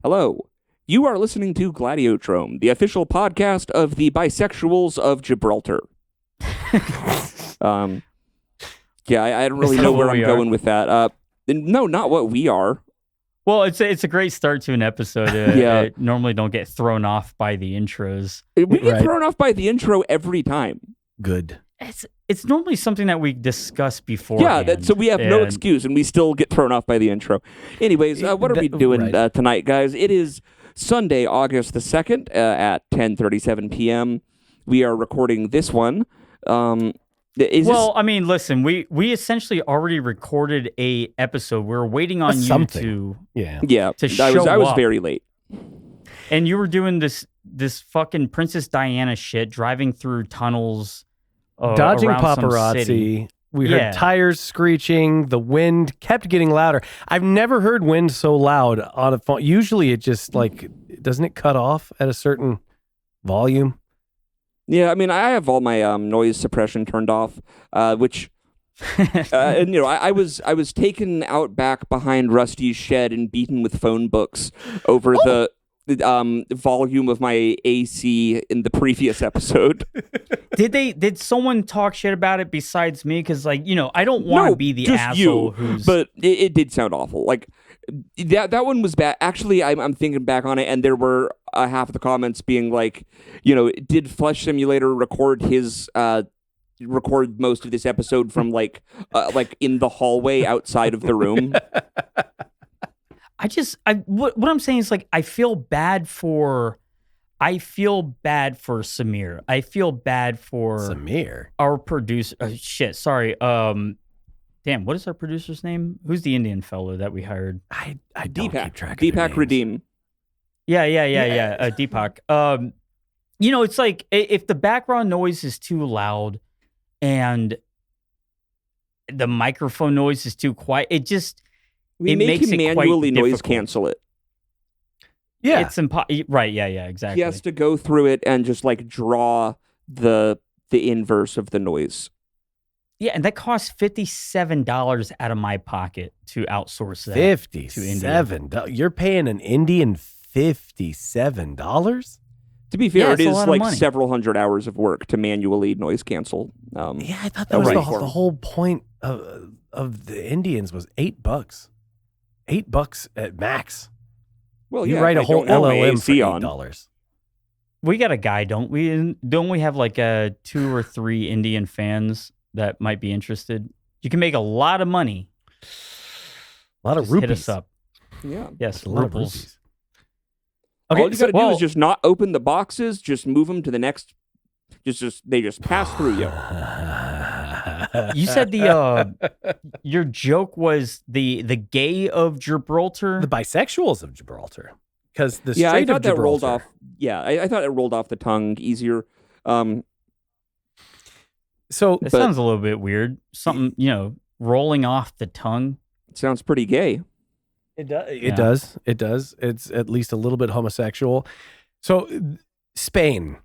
Hello. You are listening to Gladiodrome, the official podcast of the bisexuals of Gibraltar. I don't really know where I'm going with that. No, not what we are. Well, it's a great start to an episode. Normally don't get thrown off by the intros. We get thrown off by the intro every time. Good. It's normally something that we discuss before. Yeah, so we have no excuse, and we still get thrown off by the intro. Anyways, what are we doing tonight, guys? It is Sunday, August the 2nd at 10:37 p.m. We are recording this one. Listen, we essentially already recorded a episode. We're waiting on you to show I was up. very late. And you were doing this fucking Princess Diana shit, driving through tunnels, dodging around paparazzi. We heard tires screeching. The wind kept getting louder. I've never heard wind so loud on a phone. Usually it just doesn't it cut off at a certain volume? Yeah, I mean, I have all my noise suppression turned off, which, and I was taken out back behind Rusty's shed and beaten with phone books over the volume of my AC in the previous episode. Did someone talk shit about it besides me? Because I don't want to be the asshole who's... But it did sound awful. Like that one was bad. Actually, I'm thinking back on it, and there were half of the comments being like, did Flesh Simulator record most of this episode from like in the hallway outside of the room? What I'm saying is I feel bad for Samir. I feel bad for Samir, our producer. Sorry. Damn, what is our producer's name? Who's the Indian fellow that we hired? I don't keep track of Deepak Redeem. Yeah. Deepak. It's like if the background noise is too loud and the microphone noise is too quiet, it makes him manually noise cancel it. Yeah, it's right. Yeah, exactly. He has to go through it and just draw the inverse of the noise. Yeah, and that costs $57 out of my pocket to outsource that. $57. You're paying an Indian $57? To be fair, it is several hundred hours of work to manually noise cancel. I thought that was the whole point of the Indians was $8. $8 at max. Well, you write a whole LLM for $8. We got a guy, don't we? Don't we have 2 or 3 Indian fans that might be interested? You can make a lot of money. A lot of rupees. Hit us up. Yeah. Yes, a lot of rupees. Okay, all you got to do is just not open the boxes. Just move them to the next. They just pass through you. You said your joke was the gay of Gibraltar, the bisexuals of Gibraltar, because the Strait I thought of Gibraltar rolled off. Yeah, I thought it rolled off the tongue easier. So it sounds a little bit weird. Something rolling off the tongue. It sounds pretty gay. It does. It does. It does. It's at least a little bit homosexual. So Spain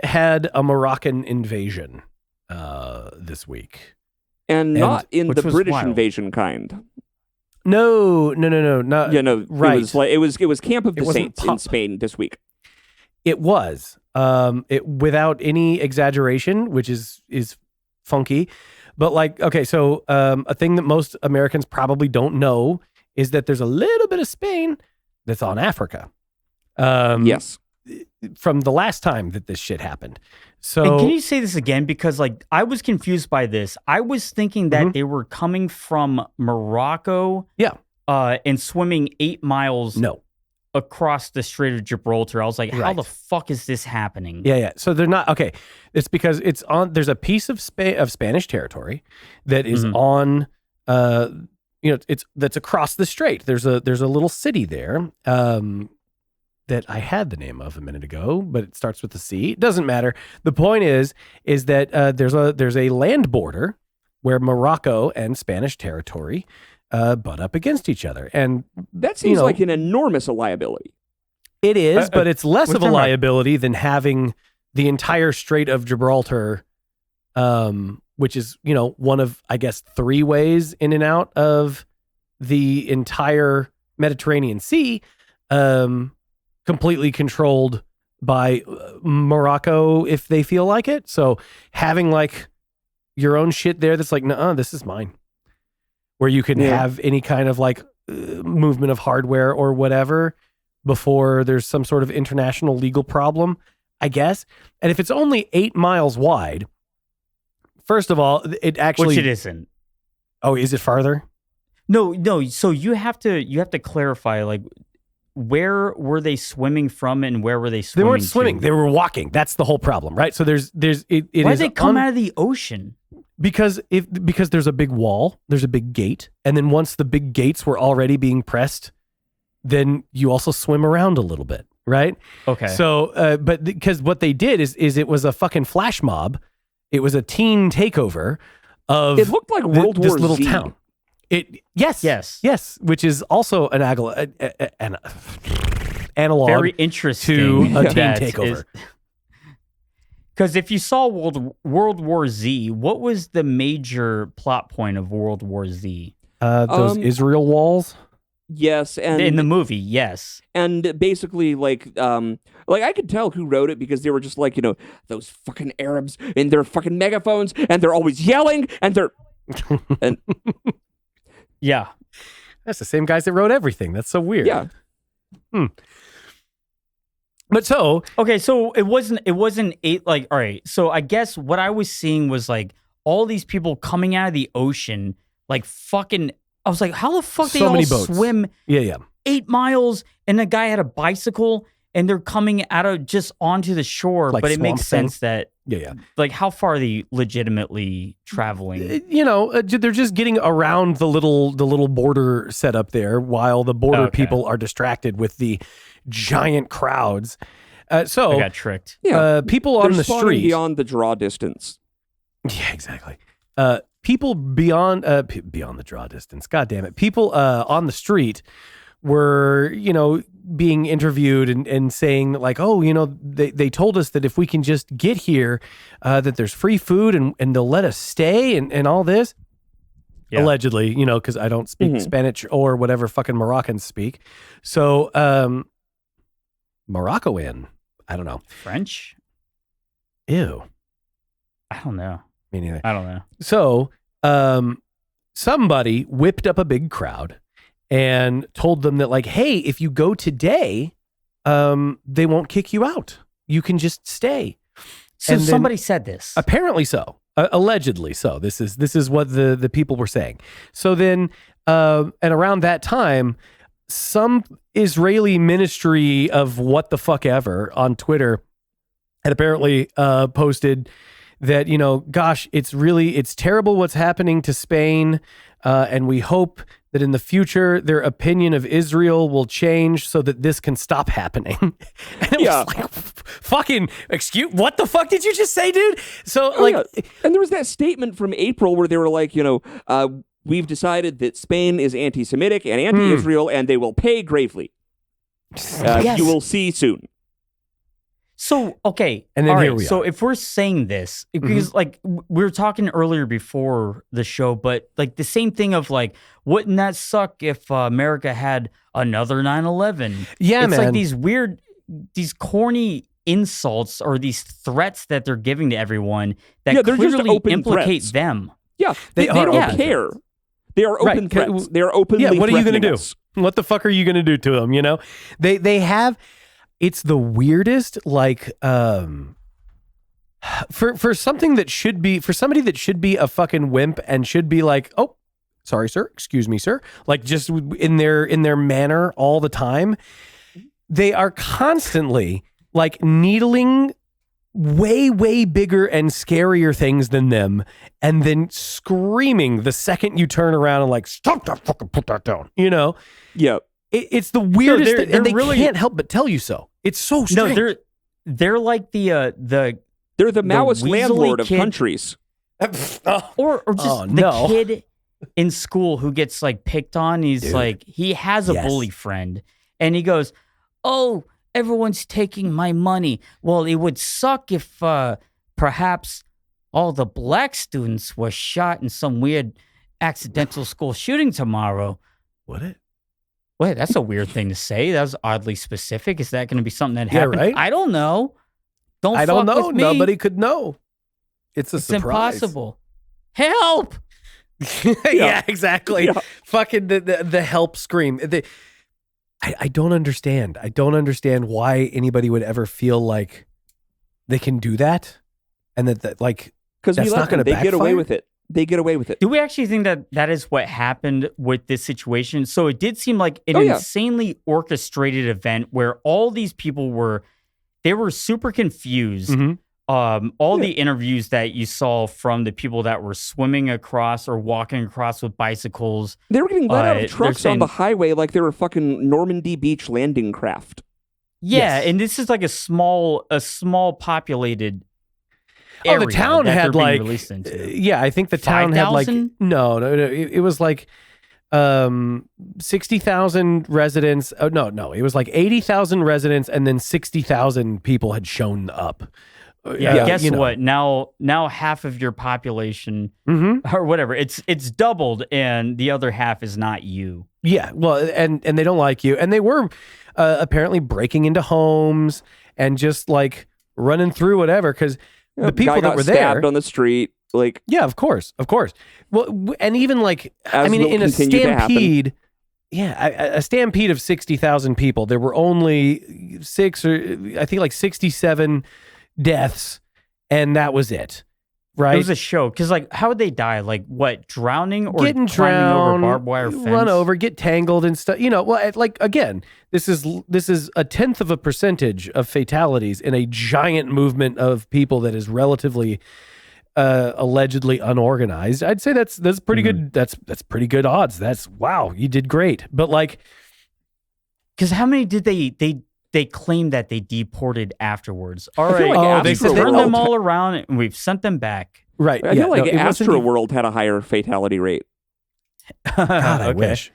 had a Moroccan invasion this week, and not in the British invasion kind. No, not. Yeah, no, right. It was Camp of the Saints in Spain this week. It was, without any exaggeration, which is funky. But so a thing that most Americans probably don't know is that there's a little bit of Spain that's on Africa. Yes. From the last time that this shit happened. So and can you say this again? Because I was confused by this. I was thinking that they were coming from Morocco. Yeah. And swimming 8 miles. No. Across the Strait of Gibraltar. I was like, how the fuck is this happening? Yeah. So they're not okay. It's because there's a piece of Spanish territory that is on that's across the strait. There's a little city there. that I had the name of a minute ago, but it starts with a C. It doesn't matter. The point is that there's a land border where Morocco and Spanish territory butt up against each other, and that seems like an enormous liability. It is, but it's less of a talking about- liability than having the entire Strait of Gibraltar, which is one of, I guess, 3 ways in and out of the entire Mediterranean Sea, completely controlled by Morocco if they feel like it. So having like your own shit there that's like, nuh-uh, this is mine, where you can have any kind of like movement of hardware or whatever before there's some sort of international legal problem, I guess. And if it's only 8 miles wide, first of all, it actually... Which it isn't. Oh, is it farther? No. So you have to clarify, like, where were they swimming from and where were they swimming? They weren't swimming. To? They were walking. That's the whole problem, right? So it Why is did they come out of the ocean? because there's a big wall, there's a big gate, and then once the big gates were already being pressed, then you also swim around a little bit, right? Okay. So, but because what they did is it was a fucking flash mob. It was a teen takeover of. It looked like World War this little Z. town. Yes, which is also an analog Very interesting to a teen that takeover. Because if you saw World War Z, what was the major plot point of World War Z? Those Israel walls. Yes, and In the movie, yes. and basically like I could tell who wrote it because they were just like, those fucking Arabs in their fucking megaphones and they're always yelling and they're and Yeah. That's the same guys that wrote everything. That's so weird. yeah. But so Okay, so it wasn't all right. So I guess what I was seeing was like all these people coming out of the ocean, like fucking. I was like, how the fuck So they all many boats. swim yeah. 8 miles and the guy had a bicycle and they're coming out of just onto the shore. Like But it makes Swamp Thing? sense that Yeah. like how far are they legitimately traveling? They're just getting around the little border set up there while the border Okay. people are distracted with the giant crowds. So I got tricked. Yeah. people on They're the spawning street. beyond the draw distance. Yeah, exactly. People beyond beyond the draw distance. God damn it. People on the street were, being interviewed and saying like, oh, they told us that if we can just get here, that there's free food and they'll let us stay and all this. Yeah. Allegedly, because I don't speak Spanish or whatever fucking Moroccans speak. So, Moroccoan, I don't know. French? Ew. I don't know. Me neither. I don't know. So, somebody whipped up a big crowd and told them that like, hey, if you go today, they won't kick you out. You can just stay. So And then- somebody said this. Apparently so. Allegedly so. This is what the people were saying. So then, and around that time, some Israeli ministry of what the fuck ever on Twitter had apparently posted that, gosh, it's terrible what's happening to Spain. And we hope that in the future, their opinion of Israel will change so that this can stop happening. And it was like, fucking, what the fuck did you just say, dude? So Yeah. And there was that statement from April where they were like, we've decided that Spain is anti-Semitic and anti-Israel and they will pay gravely. Yes. You will see soon. So, okay. And then all here right, we so are. if we're saying this, because like we were talking earlier before the show, but like the same thing of like, wouldn't that suck if America had another 9/11? Yeah, it's man. like these corny insults or these threats that they're giving to everyone that Yeah, they're just clearly open implicate threats. them. Yeah, they are don't open care. They are open Right. threats. They are openly Yeah, what are you going to threatening do? us. What the fuck are you going to do to them? They have, it's the weirdest, like, for something that should be, for somebody that should be a fucking wimp and should be like, oh, sorry, sir, excuse me, sir. Like just in their manner all the time. They are constantly like needling way, way bigger and scarier things than them, and then screaming the second you turn around and like, stop that, fucking put that down, Yeah. It's the weirdest thing, and they really, can't help but tell you so. It's so strange. No, they're like they're the Maoist landlord of kid, countries. or just the kid in school who gets like picked on. He's like, he has a bully friend, and he goes, "Oh, everyone's taking my money. Well, it would suck if perhaps all the black students were shot in some weird accidental school shooting tomorrow." What? Wait, that's a weird thing to say. That was oddly specific. Is that going to be something that happened? Right? I don't know. I don't know. With me. Nobody could know. It's surprise. Impossible. Help! Yeah, exactly. Yeah. Fucking the help scream. I don't understand. I don't understand why anybody would ever feel like they can do that, and that like because that's not going to backfire. They get away with it. They get away with it. Do we actually think that is what happened with this situation? So it did seem like an insanely orchestrated event where all these people were super confused. Mm-hmm. All the interviews that you saw from the people that were swimming across or walking across with bicycles. They were getting let out of trucks on the highway like they were fucking Normandy Beach landing craft. Yeah, and this is like a small populated area. The town had like, I think the town 5, had like, no, it was like 60,000 residents. Oh, no, it was like 80,000 residents, and then 60,000 people had shown up. Guess what? Now half of your population or whatever, it's doubled, and the other half is not you. Yeah, well, and they don't like you, and they were apparently breaking into homes and just like running through whatever because the people that were stabbed on the street, like of course. Well, and even like in a stampede. Yeah, a stampede of 60,000 people. There were only 67 deaths, and that was it. Right? It was a show because, like, how would they die? Like, what? Drowning or getting climbing drowned, over barbed wire fence? Run over, get tangled and stuff. Well, like again, this is 0.1% of fatalities in a giant movement of people that is relatively allegedly unorganized. I'd say that's pretty good. That's pretty good odds. That's wow, you did great. But like, because how many did they claim that they deported afterwards? All right. Like they turned them all around and we've sent them back. Right. I feel like Astroworld had a higher fatality rate. God, I wish.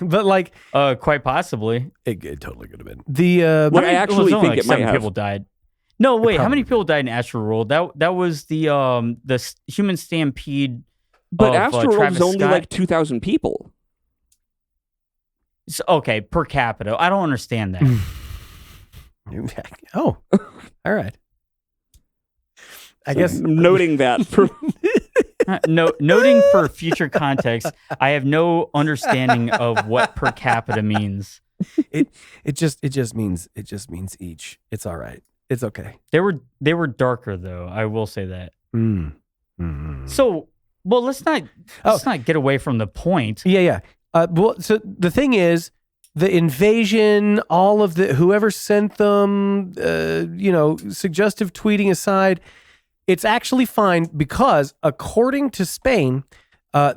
But like, quite possibly, it totally could have been. I actually think it might have. People died. No, wait. How many people died in Astroworld? That was the human stampede. But Astroworld is only like 2,000 people. So, okay, per capita. I don't understand that. Oh, all right. I guess noting that for noting for future context, I have no understanding of what per capita means. It just means each. It's all right. It's okay. They were darker though. I will say that. So, well, let's not get away from the point. Yeah. Well, so the thing is, the invasion, all of whoever sent them, suggestive tweeting aside, it's actually fine because according to Spain,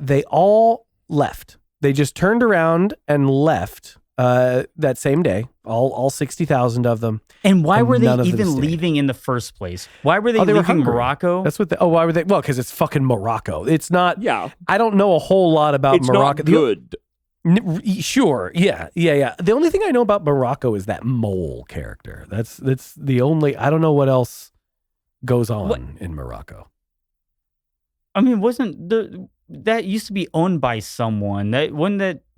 they all left. They just turned around and left that same day, all 60,000 of them. And why were they even leaving in the first place? Why were they leaving Morocco? That's what. Why were they? Well, because it's fucking Morocco. It's not. Yeah. I don't know a whole lot about Morocco. It's not good. Sure. Yeah. The only thing I know about Morocco is that mole character. That's the only. I don't know what else goes on in Morocco. I mean, that used to be owned by someone? That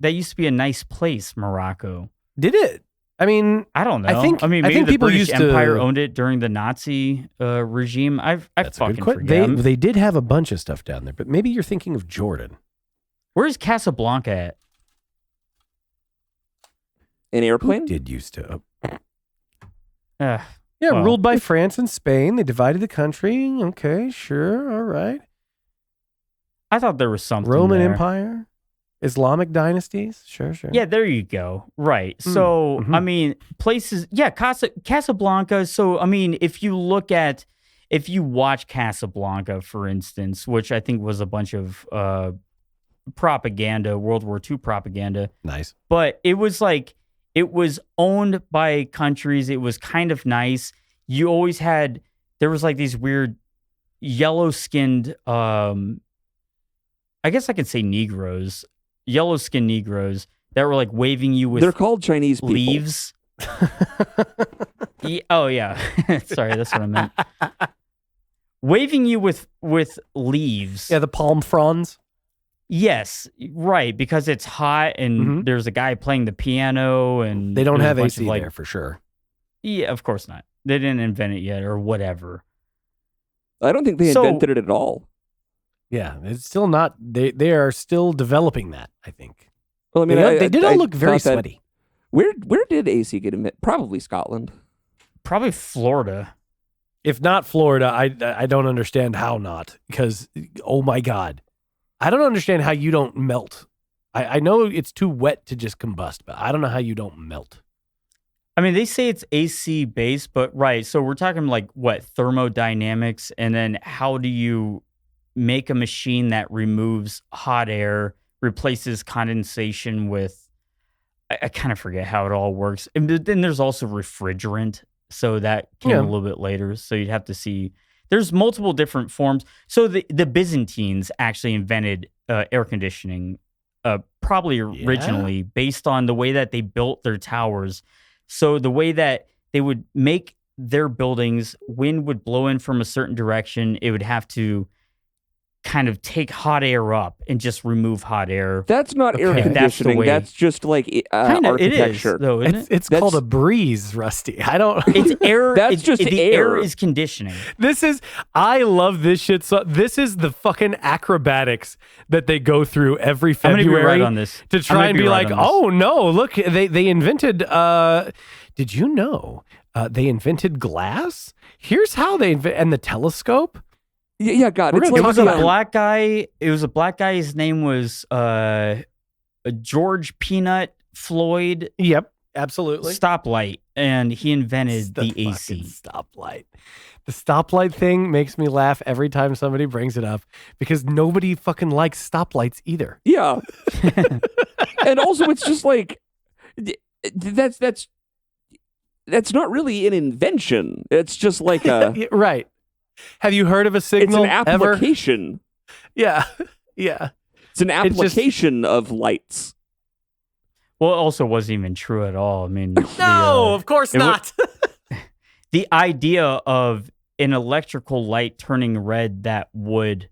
used to be a nice place, Morocco. Did it? I mean, I don't know. I think maybe the people British used Empire owned it during the Nazi regime. I fucking forget. They did have a bunch of stuff down there, but maybe you're thinking of Jordan. Where's Casablanca at? An airplane? Who did used to. Well, ruled by France and Spain. They divided the country. Okay, sure, all right. I thought there was something Roman there. Empire, Islamic dynasties. Sure. Yeah, there you go. Right. So, I mean, places. Yeah, Casablanca. So, I mean, if you watch Casablanca, for instance, which I think was a bunch of propaganda, World War II propaganda. Nice. But it was like, it was owned by countries. It was kind of nice. You always had, there was like these weird yellow-skinned, I guess I could say Negroes, yellow-skinned Negroes that were like waving you with They're called Chinese people. leaves. Oh, yeah. Sorry, that's what I meant. Waving you with leaves. Yeah, the palm fronds. Yes, right, because it's hot and there's a guy playing the piano and They don't there's a have bunch AC of, like, there for sure. Yeah, of course not. They didn't invent it yet or whatever. I don't think they So- invented it at all. Yeah, it's still not. They are still developing that, I think. Well, I mean, They did all look very thought that- sweaty. Where did AC get invented? Probably Scotland. Probably Florida. If not Florida, I don't understand how not. Because, oh my God. I don't understand how you don't melt. I know it's too wet to just combust, but I don't know how you don't melt. I mean, they say it's AC based, but right. So we're talking like what, thermodynamics, and then how do you make a machine that removes hot air, replaces condensation with, I kind of forget how it all works. And then there's also refrigerant. So that came a little bit later. So you'd have to see, there's multiple different forms. So the Byzantines actually invented air conditioning, probably originally based on the way that they built their towers. So the way that they would make their buildings, wind would blow in from a certain direction. It would have to kind of take hot air up and just remove hot air. That's not air Okay. conditioning. That's the way- That's just like Kind of, it is, architecture. though, isn't it? It's called a breeze, Rusty. I don't. It's air. That's just the air. is conditioning. I love this shit. So this is the fucking acrobatics that they go through every I'm gonna February be right on this. to I'm try gonna and be be right like, on this. oh no, look, they invented. Did you know they invented glass? Here's how they and the telescope. Yeah, God. We're It's gonna like It was talk a about- black guy. It was a black guy. His name was George Peanut Floyd Yep, absolutely. Stoplight, and he invented the fucking AC. stoplight. The stoplight thing makes me laugh every time somebody brings it up because nobody fucking likes stoplights either. Yeah. And also, it's just like that's not really an invention. It's just like a Yeah, right. Have you heard of a it's signal an ever? application. Yeah. Yeah. It's an It's just- application of lights. Well, it also wasn't even true at all. I mean, No, of course it would- not. the idea of an electrical light turning red that would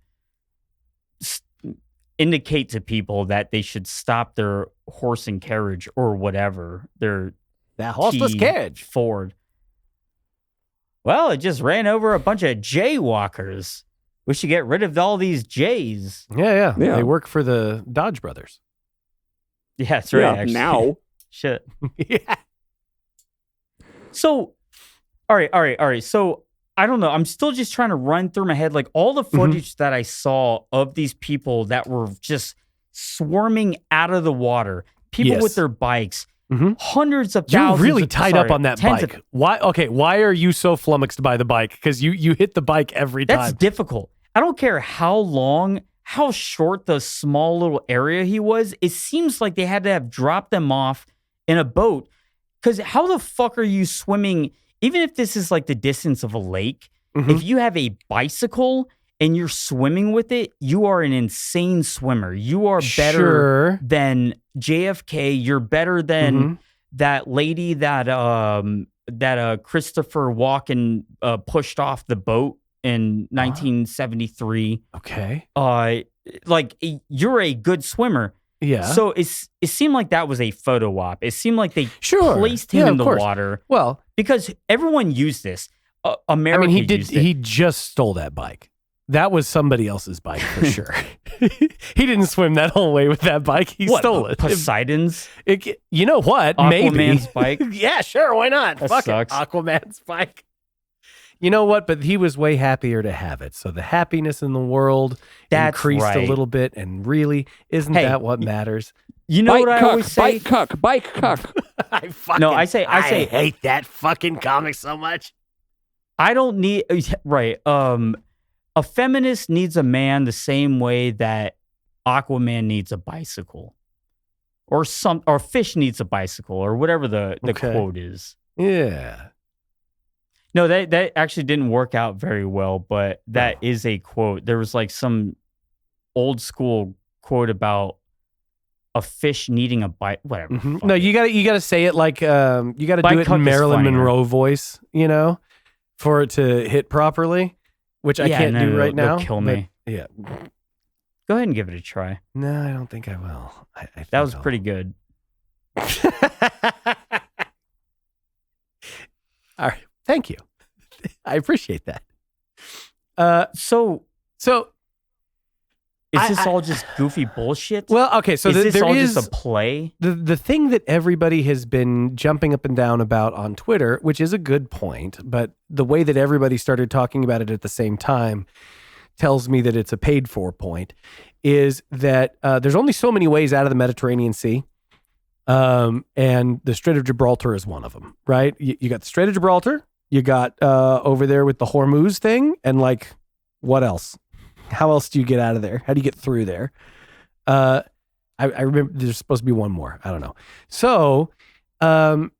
indicate to people that they should stop their horse and carriage or whatever, their That horseless key carriage. forward. Well, it just ran over a bunch of jaywalkers. We should get rid of all these Jays. Yeah. Yeah. They work for the Dodge brothers. Yeah, that's right. Yeah, actually. now. Shit. Yeah. So, all right. So, I don't know. I'm still just trying to run through my head like all the footage that I saw of these people that were just swarming out of the water. People Yes. with their bikes, Mhm. hundreds of You're thousands. really of- tied sorry, up on that tens bike. of- Why? Okay. Why are you so flummoxed by the bike? Because you hit the bike every That's time. difficult. I don't care how long, how short the small little area he was. It seems like they had to have dropped them off in a boat. Because how the fuck are you swimming? Even if this is like the distance of a lake, Mhm. if you have a bicycle and you're swimming with it, you are an insane swimmer. You are better Sure. than JFK. You're better than Mhm. that lady that Christopher Walken pushed off the boat in 1973. Okay. Like you're a good swimmer. Yeah. So it seemed like that was a photo op. It seemed like they Sure. placed him Yeah, in of the course. water Well, because everyone used this. I America mean, he did. used it. He just stole that bike. That was somebody else's bike for sure. He didn't swim that whole way with that bike. He What, stole it. Poseidon's You know what? Maybe. Aquaman's bike. Yeah, sure. Why not? That Fuck sucks. it. Aquaman's bike. You know what? But he was way happier to have it. So the happiness in the world That's increased a right. little bit. And really, isn't Hey, that what matters? You know bike what I cuck, always say? bike cuck. I fucking, No, I say- hate that fucking comic so much. I don't need right. A feminist needs a man the same way that Aquaman needs a bicycle, or fish needs a bicycle, or whatever the quote is. Yeah. No, that actually didn't work out very well, but that is a quote. There was like some old school quote about a fish needing a bite. Whatever. Mm-hmm. No, you gotta say it like you gotta do it Cook in is Marilyn funnier. Monroe voice, for it to hit properly, which I can't do right now. Kill me. Yeah. Go ahead and give it a try. No, I don't think I will. I think That was pretty good. All right. Thank you. I appreciate that. So is this I- all just goofy bullshit? Well, okay, so is this there all is just a play? the thing that everybody has been jumping up and down about on Twitter, which is a good point, but the way that everybody started talking about it at the same time tells me that it's a paid for point, is that there's only so many ways out of the Mediterranean Sea. And the Strait of Gibraltar is one of them, right? You got the Strait of Gibraltar, you got over there with the Hormuz thing, and like, what else? How else do you get out of there? How do you get through there? I remember there's supposed to be one more. I don't know. So, The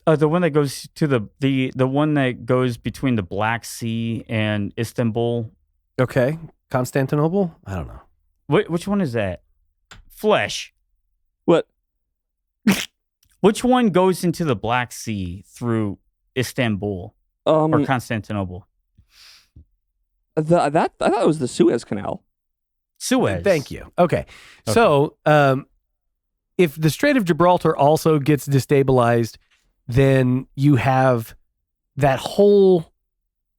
one that goes to the one that goes between the Black Sea and Istanbul. okay, Constantinople. I don't know. Which one is that? Flesh. What? Which one goes into the Black Sea through Istanbul or Constantinople? I thought it was the Suez Canal. Suez. Thank you. Okay. So, if the Strait of Gibraltar also gets destabilized, then you have that whole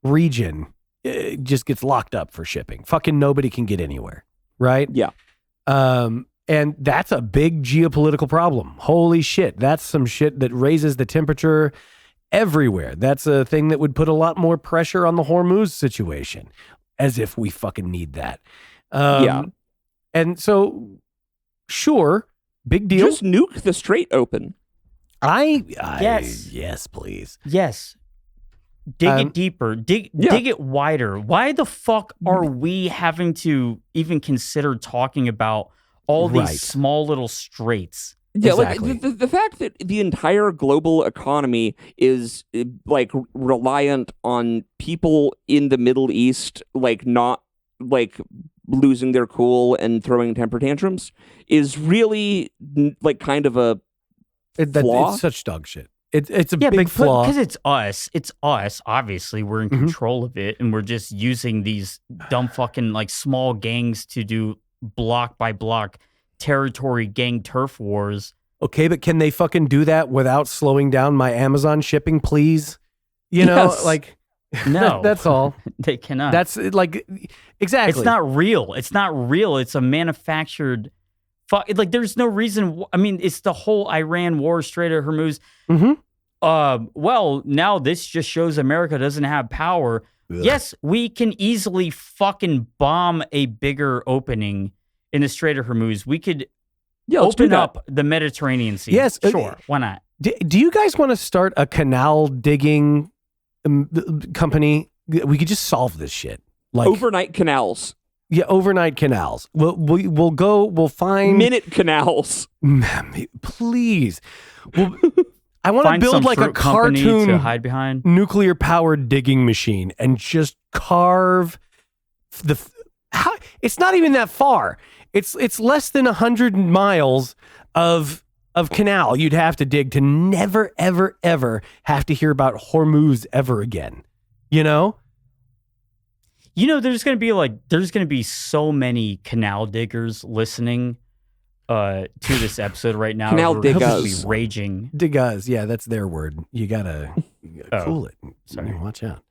region just gets locked up for shipping. Fucking nobody can get anywhere, right? Yeah. And that's a big geopolitical problem. Holy shit. That's some shit that raises the temperature everywhere. That's a thing that would put a lot more pressure on the Hormuz situation, as if we fucking need that. Yeah. And so, sure, big deal. Just nuke the strait open. Yes, please. Yes. Dig it deeper. Dig it wider. Why the fuck are we having to even consider talking about all these small little straits? Yeah, Exactly. like the fact that the entire global economy is like reliant on people in the Middle East, like not like losing their cool and throwing temper tantrums, is really like kind of a flaw. It's such dog shit. It's a big flaw. Because it's us. It's us. Obviously, we're in control of it, and we're just using these dumb fucking like small gangs to do block by block territory gang turf wars. Okay, but can they fucking do that without slowing down my Amazon shipping, please? You know, Yes. like, No, that's all. They cannot. That's like, exactly. It's not real. It's not real. It's a manufactured. Like, there's no reason. I mean, it's the whole Iran war, Strait of Hormuz. Well, now this just shows America doesn't have power. Ugh. Yes, we can easily fucking bomb a bigger opening in the Strait of Hormuz. We could Let's do open that. up the Mediterranean Sea. Yes, sure. Why not? Do you guys want to start a canal digging company? We could just solve this shit. Like Overnight canals, overnight canals. We'll go. We'll find minute canals. Please. I want to Find build some like a fruit company to cartoon hide behind. nuclear powered digging machine and just carve it's not even that far. It's less than 100 miles of canal you'd have to dig to never, ever, ever have to hear about Hormuz ever again. You know? You know, there's going to be so many canal diggers listening to this episode right now. Canal who are probably diggers. raging. Diggaz, yeah, that's their word. You gotta cool it. Sorry. Watch out.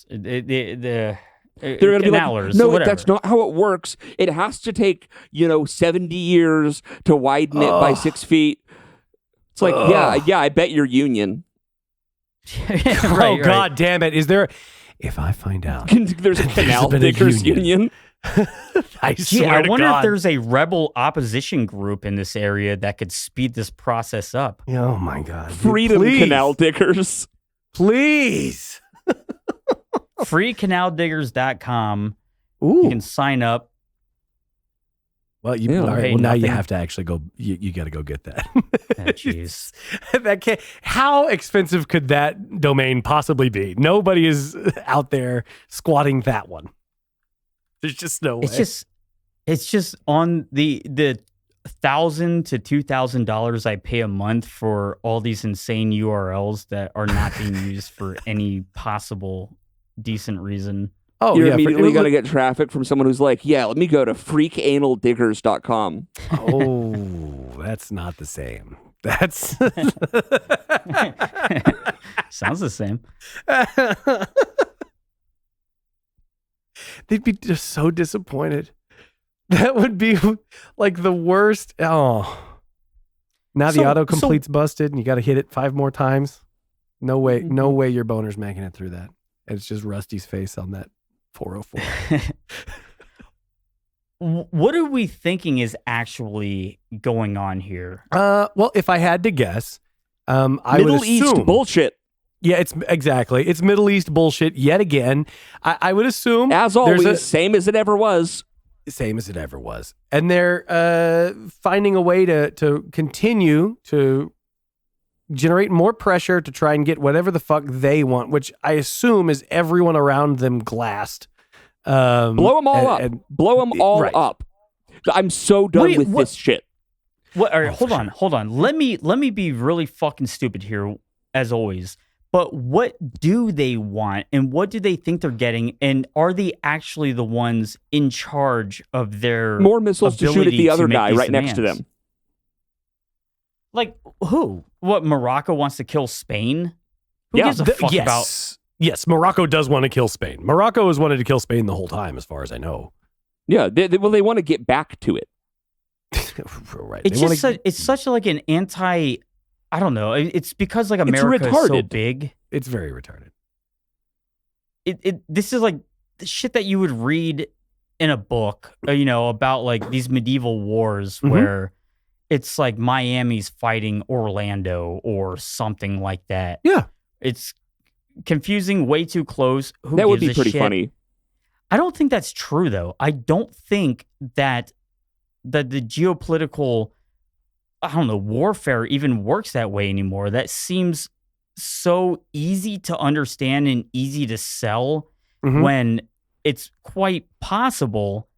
The They're gonna be like, canalers, no, whatever. that's not how it works. It has to take 70 years to widen it by 6 feet. It's like, yeah, I bet your union. Oh God damn it! Is there? If I find out, There's a canal been a diggers union. I Gee, swear I to wonder God. if there's a rebel opposition group in this area that could speed this process up. Oh my God! Freedom Please. canal diggers. Please. Freecanaldiggers.com. Ooh. You can sign up. Well, Yeah. all right. Hey, Well, now you nothing. have to actually go. You got to go get that. Jeez. That can't. How expensive could that domain possibly be? Nobody is out there squatting that one. There's just no way. It's just on the $1,000 to $2,000 I pay a month for all these insane URLs that are not being used for any possible decent reason. Oh, You're yeah. immediately going to get traffic from someone who's like, yeah, let me go to freakanaldiggers.com. Oh, that's not the same. That's Sounds the same. They'd be just so disappointed. That would be like the worst. Oh, now the autocomplete's busted, and you got to hit it 5 more times. No way, no way your boner's making it through that. It's just Rusty's face on that 404. What are we thinking is actually going on here? Well, if I had to guess, I Middle would East assume, bullshit. Yeah, it's Middle East bullshit yet again. I would assume, As always, same as it ever was. Same as it ever was, and they're finding a way to continue to generate more pressure to try and get whatever the fuck they want, which I assume is everyone around them glassed. Blow them all up. Blow them all up. I'm so done with this shit. What? All right, hold on. Let me be really fucking stupid here, as always. But what do they want, and what do they think they're getting, and are they actually the ones in charge of their more missiles to shoot at the other guy right next to demands? them? Like who? What? Morocco wants to kill Spain? Who Yeah, gives a fuck about? Yes, Morocco does want to kill Spain. Morocco has wanted to kill Spain the whole time, as far as I know. Yeah, they want to get back to it. Right. It's just it's such like an anti. I don't know. It's because like America is so retarded. big. It's very retarded. This is like the shit that you would read in a book, about like these medieval wars where it's like Miami's fighting Orlando or something like that. Yeah. It's confusing, way too close. That would be gives a pretty shit? funny. I don't think that's true, though. I don't think that the geopolitical, warfare even works that way anymore. That seems so easy to understand and easy to sell when it's quite possible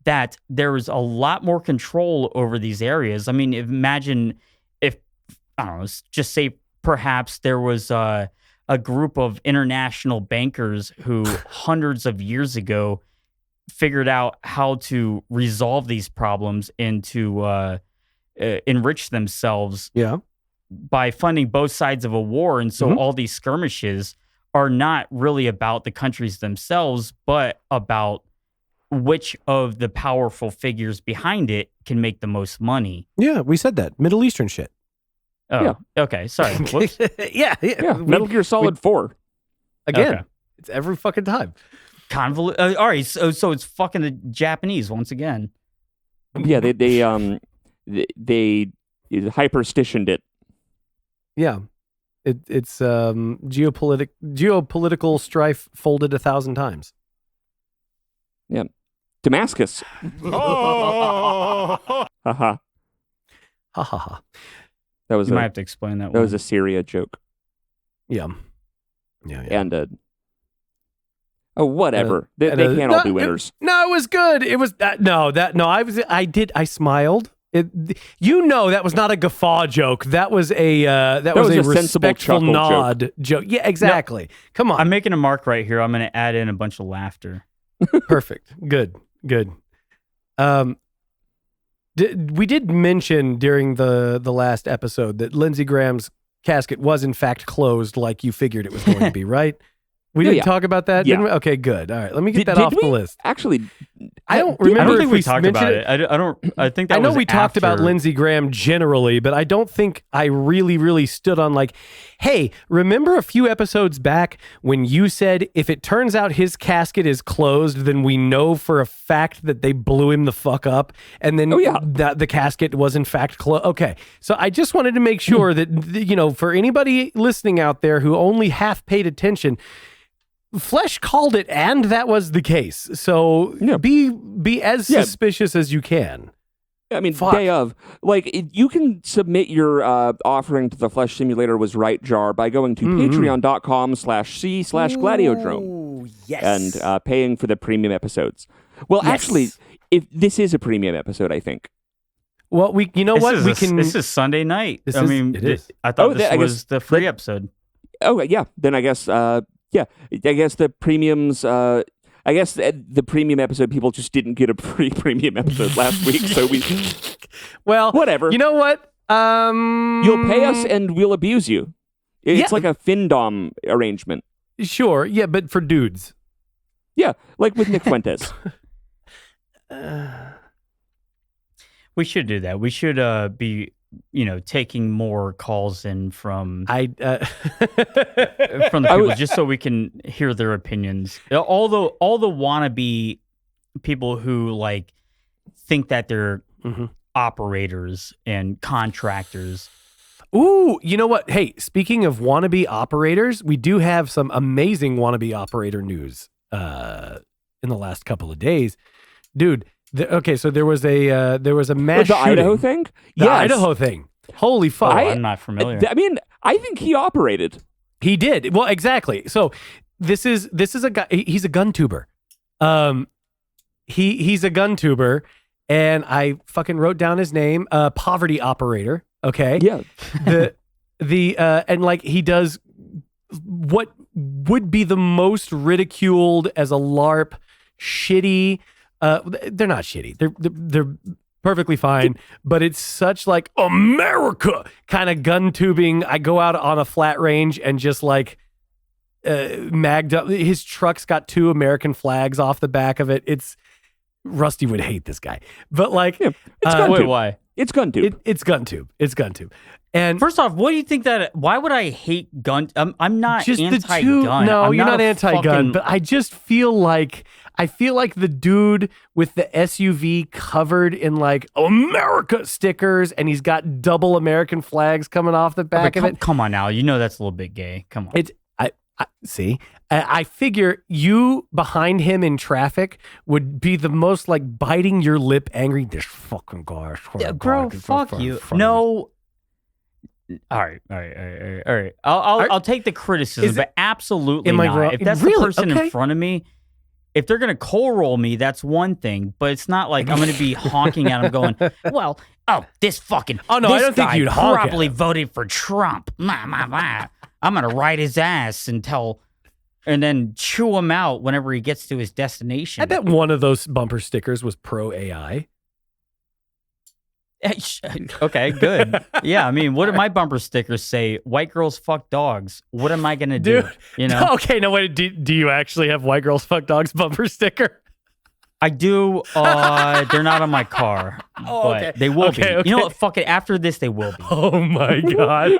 that there is a lot more control over these areas. I mean, imagine if, just say perhaps there was a group of international bankers who hundreds of years ago figured out how to resolve these problems and to enrich themselves by funding both sides of a war. And so all these skirmishes are not really about the countries themselves, but about which of the powerful figures behind it can make the most money. Yeah, we said that. Middle Eastern shit. Oh, Yeah. Okay. Sorry. Whoops. yeah. Metal Gear Solid 4. Again, Okay. it's every fucking time. All right. So it's fucking the Japanese once again. Yeah, they hyperstitioned it. Yeah. It's geopolitical strife folded 1,000 times. Yeah. Damascus. Haha. Ha ha ha. That was You might have to explain that that one. was a Syria joke. Yeah. Yeah. And whatever. They can't all be winners. No, it was good. It was I smiled. That was not a guffaw joke. That was a was a sensible respectful chuckle nod joke. Yeah, exactly. Come on. I'm making a mark right here. I'm going to add in a bunch of laughter. Perfect. Good. We did mention during the last episode that Lindsey Graham's casket was in fact closed like you figured it was going to be, right? We didn't talk about that, didn't we? Okay, good. All right, let me get that off the list. Actually, I don't I remember don't if think we talked mentioned about it. I don't. I think that I know was we talked about after. Lindsey Graham generally, but I don't think I really stood on like, hey, remember a few episodes back when you said if it turns out his casket is closed, then we know for a fact that they blew him the fuck up, and then that the casket was in fact closed. Okay, so I just wanted to make sure that for anybody listening out there who only half paid attention. Flesh called it, and that was the case. So be as suspicious as you can. I mean, Fuck. day of. Like, you can submit your offering to the Flesh Simulator Was Right jar by going to patreon.com/c/gladiodrome Ooh, yes. and paying for the premium episodes. Well, actually, if this is a premium episode, I think. Well, you know what? This is Sunday night. It is. I thought this was the free episode. Oh, yeah. Then I guess, I guess the premiums, I guess the premium episode people just didn't get a premium episode last week, so well, whatever. You know what? You'll pay us and we'll abuse you. It's like a Findom arrangement. Sure, yeah, but for dudes. Yeah, like with Nick Fuentes. We should do that. We should be, taking more calls in from from the people, just so we can hear their opinions. All the wannabe people who like think that they're operators and contractors. Ooh, you know what? Hey, speaking of wannabe operators, we do have some amazing wannabe operator news in the last couple of days, dude. So there was a mass the shooting. Idaho thing? The Idaho thing. Holy fuck. I'm not familiar. I mean, I think he operated. He did. Well, exactly. So this is a guy. He's a gun tuber. He's a gun tuber, and I fucking wrote down his name. Poverty operator. Okay. Yeah. And like he does what would be the most ridiculed as a LARP, shitty. They're not shitty. They're perfectly fine, but it's such like America kind of gun tubing. I go out on a flat range and just like magged up. His truck's got 2 American flags off the back of it. It's Rusty would hate this guy, but like, it's gun tube. Why? It's gun tube. It's gun tube. It's gun tube. And first off, what do you think that? Why would I hate gun? I'm not just anti-gun. No, I'm you're not anti-gun, fucking... but I just feel like the dude with the SUV covered in like America stickers, and he's got double American flags coming off the back of it. Come on now, that's a little bit gay. Come on. I see. I figure you behind him in traffic would be the most like biting your lip, angry. This fucking guy, bro. Fuck you. No. All right. I'll take the criticism, but absolutely not. If that's the person in front of me, if they're gonna coal roll me, that's one thing. But it's not like I'm gonna be honking at him, going, "Well, this fucking I don't think you'd honk probably voted for Trump. I'm gonna ride his ass and then chew him out whenever he gets to his destination." I bet one of those bumper stickers was pro AI. Okay, good. Yeah, I mean, what do my bumper stickers say? White girls fuck dogs. What am I gonna do? Okay, no wait. Do you actually have white girls fuck dogs bumper sticker? I do. They're not on my car, but okay. They will be. Okay. You know what? Fuck it. After this, they will be. Oh my god.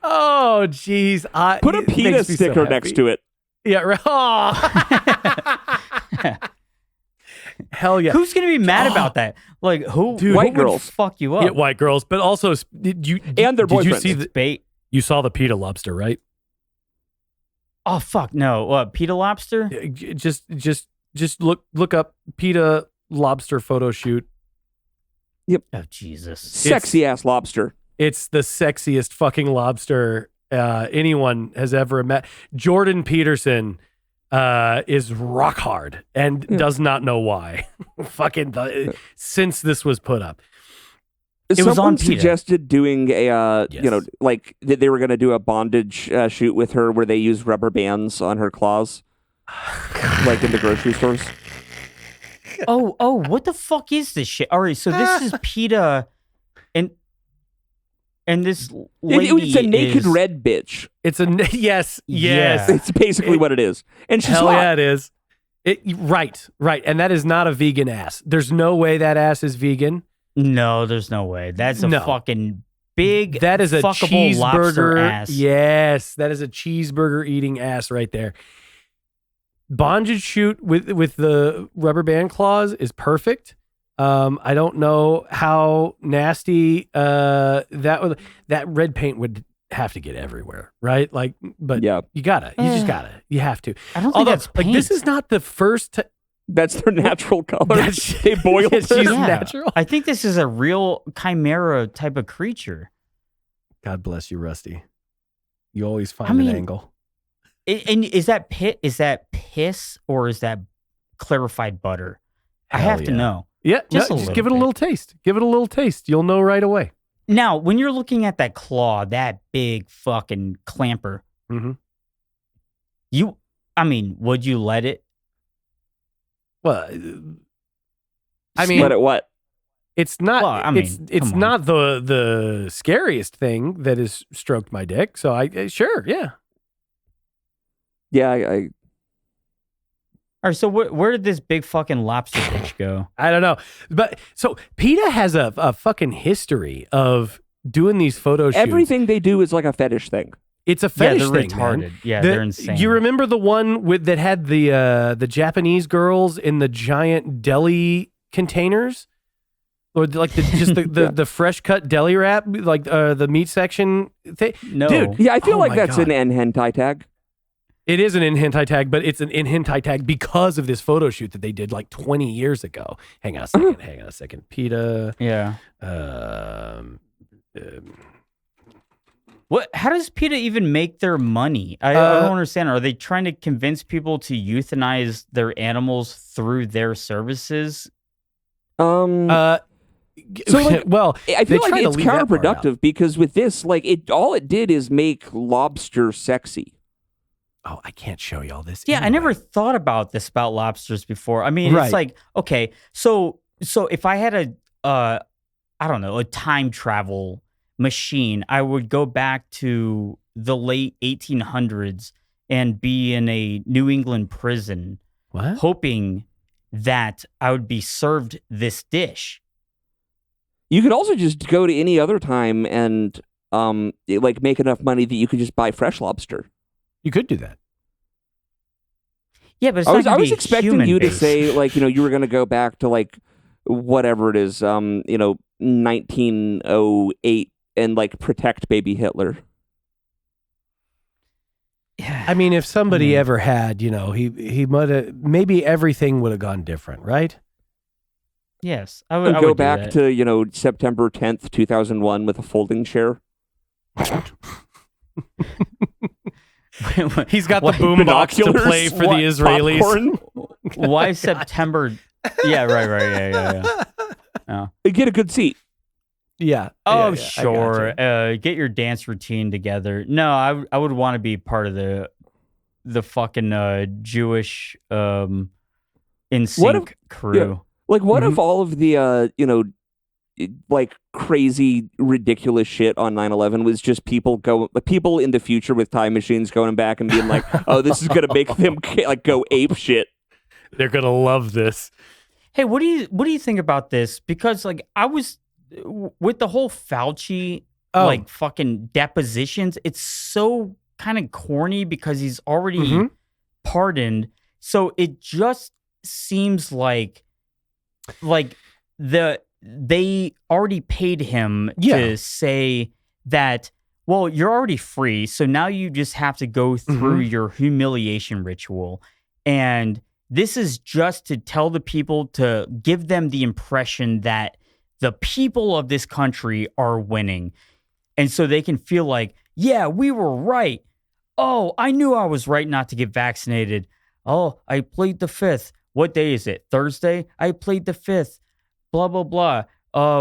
Oh jeez. Put a PETA sticker next to it. Yeah. Right. Oh. Hell yeah. Who's gonna be mad about that? Like who? Dude, white who girls would fuck you up. Yeah, white girls, but also and their did boyfriends. you see bait? You saw the PETA lobster, right? Oh fuck no! What PETA lobster? Just look up PETA lobster photo shoot. Yep. Oh Jesus! Sexy ass lobster. It's the sexiest fucking lobster anyone has ever met. Jordan Peterson is rock hard and does not know why. Since this was put up. It was on PETA. Suggested doing a, Yes. like they were going to do a bondage shoot with her where they use rubber bands on her claws, like in the grocery stores. Oh, what the fuck is this shit? All right, so this is PETA, and this lady It's a naked red bitch. It's a yes. Yeah. It's basically what it is, and she's Hell hot. yeah, it is. Right, and that is not a vegan ass. There's no way that ass is vegan. No, there's no way. That's a fucking big. That is a fuckable lobster cheeseburger ass. Yes, that is a cheeseburger eating ass right there. Bondage shoot with the rubber band claws is perfect. I don't know how nasty that red paint would have to get everywhere, right? Like, but yeah, you have to. I don't think Although, that's paint. like, this is not the first. That's their natural color. That's- They boil She's her. Yeah. natural. I think this is a real chimera type of creature. God bless you, Rusty. You always find I mean, an angle. And is that piss or is that clarified butter? I Hell have to yeah. know. Yeah, Just a just little give it a bit. little taste. Give it a little taste. You'll know right away. Now, when you're looking at that claw, that big fucking clamper, Mm-hmm. would you let it? Well, I mean, Let it what? it's not. Well, I mean, it's come on. not the scariest thing that has stroked my dick. So sure, yeah. Yeah, I All right, so where did this big fucking lobster bitch go? I don't know, but so PETA has a fucking history of doing these photo shoots. everything they do is like a fetish thing. It's a Yeah, fetish they're thing, retarded. man. Yeah, they're insane. You remember the one that had the Japanese girls in the giant deli containers, or like the fresh cut deli wrap, like the meat section thing? No. Dude, Yeah, I feel Oh like my that's God. an hentai tag. it is an in hentai tag, but it's an in hentai tag because of this photo shoot that they did like 20 years ago. Hang on a second. PETA. Yeah. What? How does PETA even make their money? I don't understand. Are they trying to convince people to euthanize their animals through their services? So, like, well, I they feel try like to it's leave that part out. counterproductive because with this, like, all it did is make lobster sexy. Oh, I can't show you all this. Yeah, I anyway. never thought about this about lobsters before. I mean, Right. it's like, okay, so if I had I don't know, a time travel machine, I would go back to the late 1800s and be in a New England prison, What? hoping that I would be served this dish. You could also just go to any other time and like make enough money that you could just buy fresh lobster. You could do that. Yeah, but it's I not was gonna be expecting you to human-based. say, like, you were going to go back to, like, whatever it is, 1908 and, like, protect baby Hitler. Yeah. I mean, if somebody mean- ever had, he might have, maybe everything would have gone different, right? Yes, I would. And I go would do back that. to, September 10th, 2001 with a folding chair. He's got the Why- boombox to binoculars, play for what, the Israelis. popcorn? Why September? Yeah, right. Yeah. Get a good seat. Yeah. Oh, yeah, sure. I Get your dance routine together. No, I would want to be part of the fucking Jewish in What sync crew. Like, what Mm-hmm. if all of the, like, crazy, ridiculous shit on 9/11 was just people in the future with time machines going back and being like, oh, this is going to make them, like, go ape shit. They're going to love this. Hey, what do you think about this? Because like I was with the whole Fauci Oh. like fucking depositions, it's so kind of corny because he's already Mhm. pardoned. So it just seems like they already paid him Yeah. to say that, well, you're already free, so now you just have to go through your humiliation ritual. And this is just to tell the people, to give them the impression that the people of this country are winning. And so they can feel like, yeah, we were right. Oh, I knew I was right not to get vaccinated. Oh, I plead the fifth. What day is it? Thursday? I plead the fifth. Blah, blah, blah.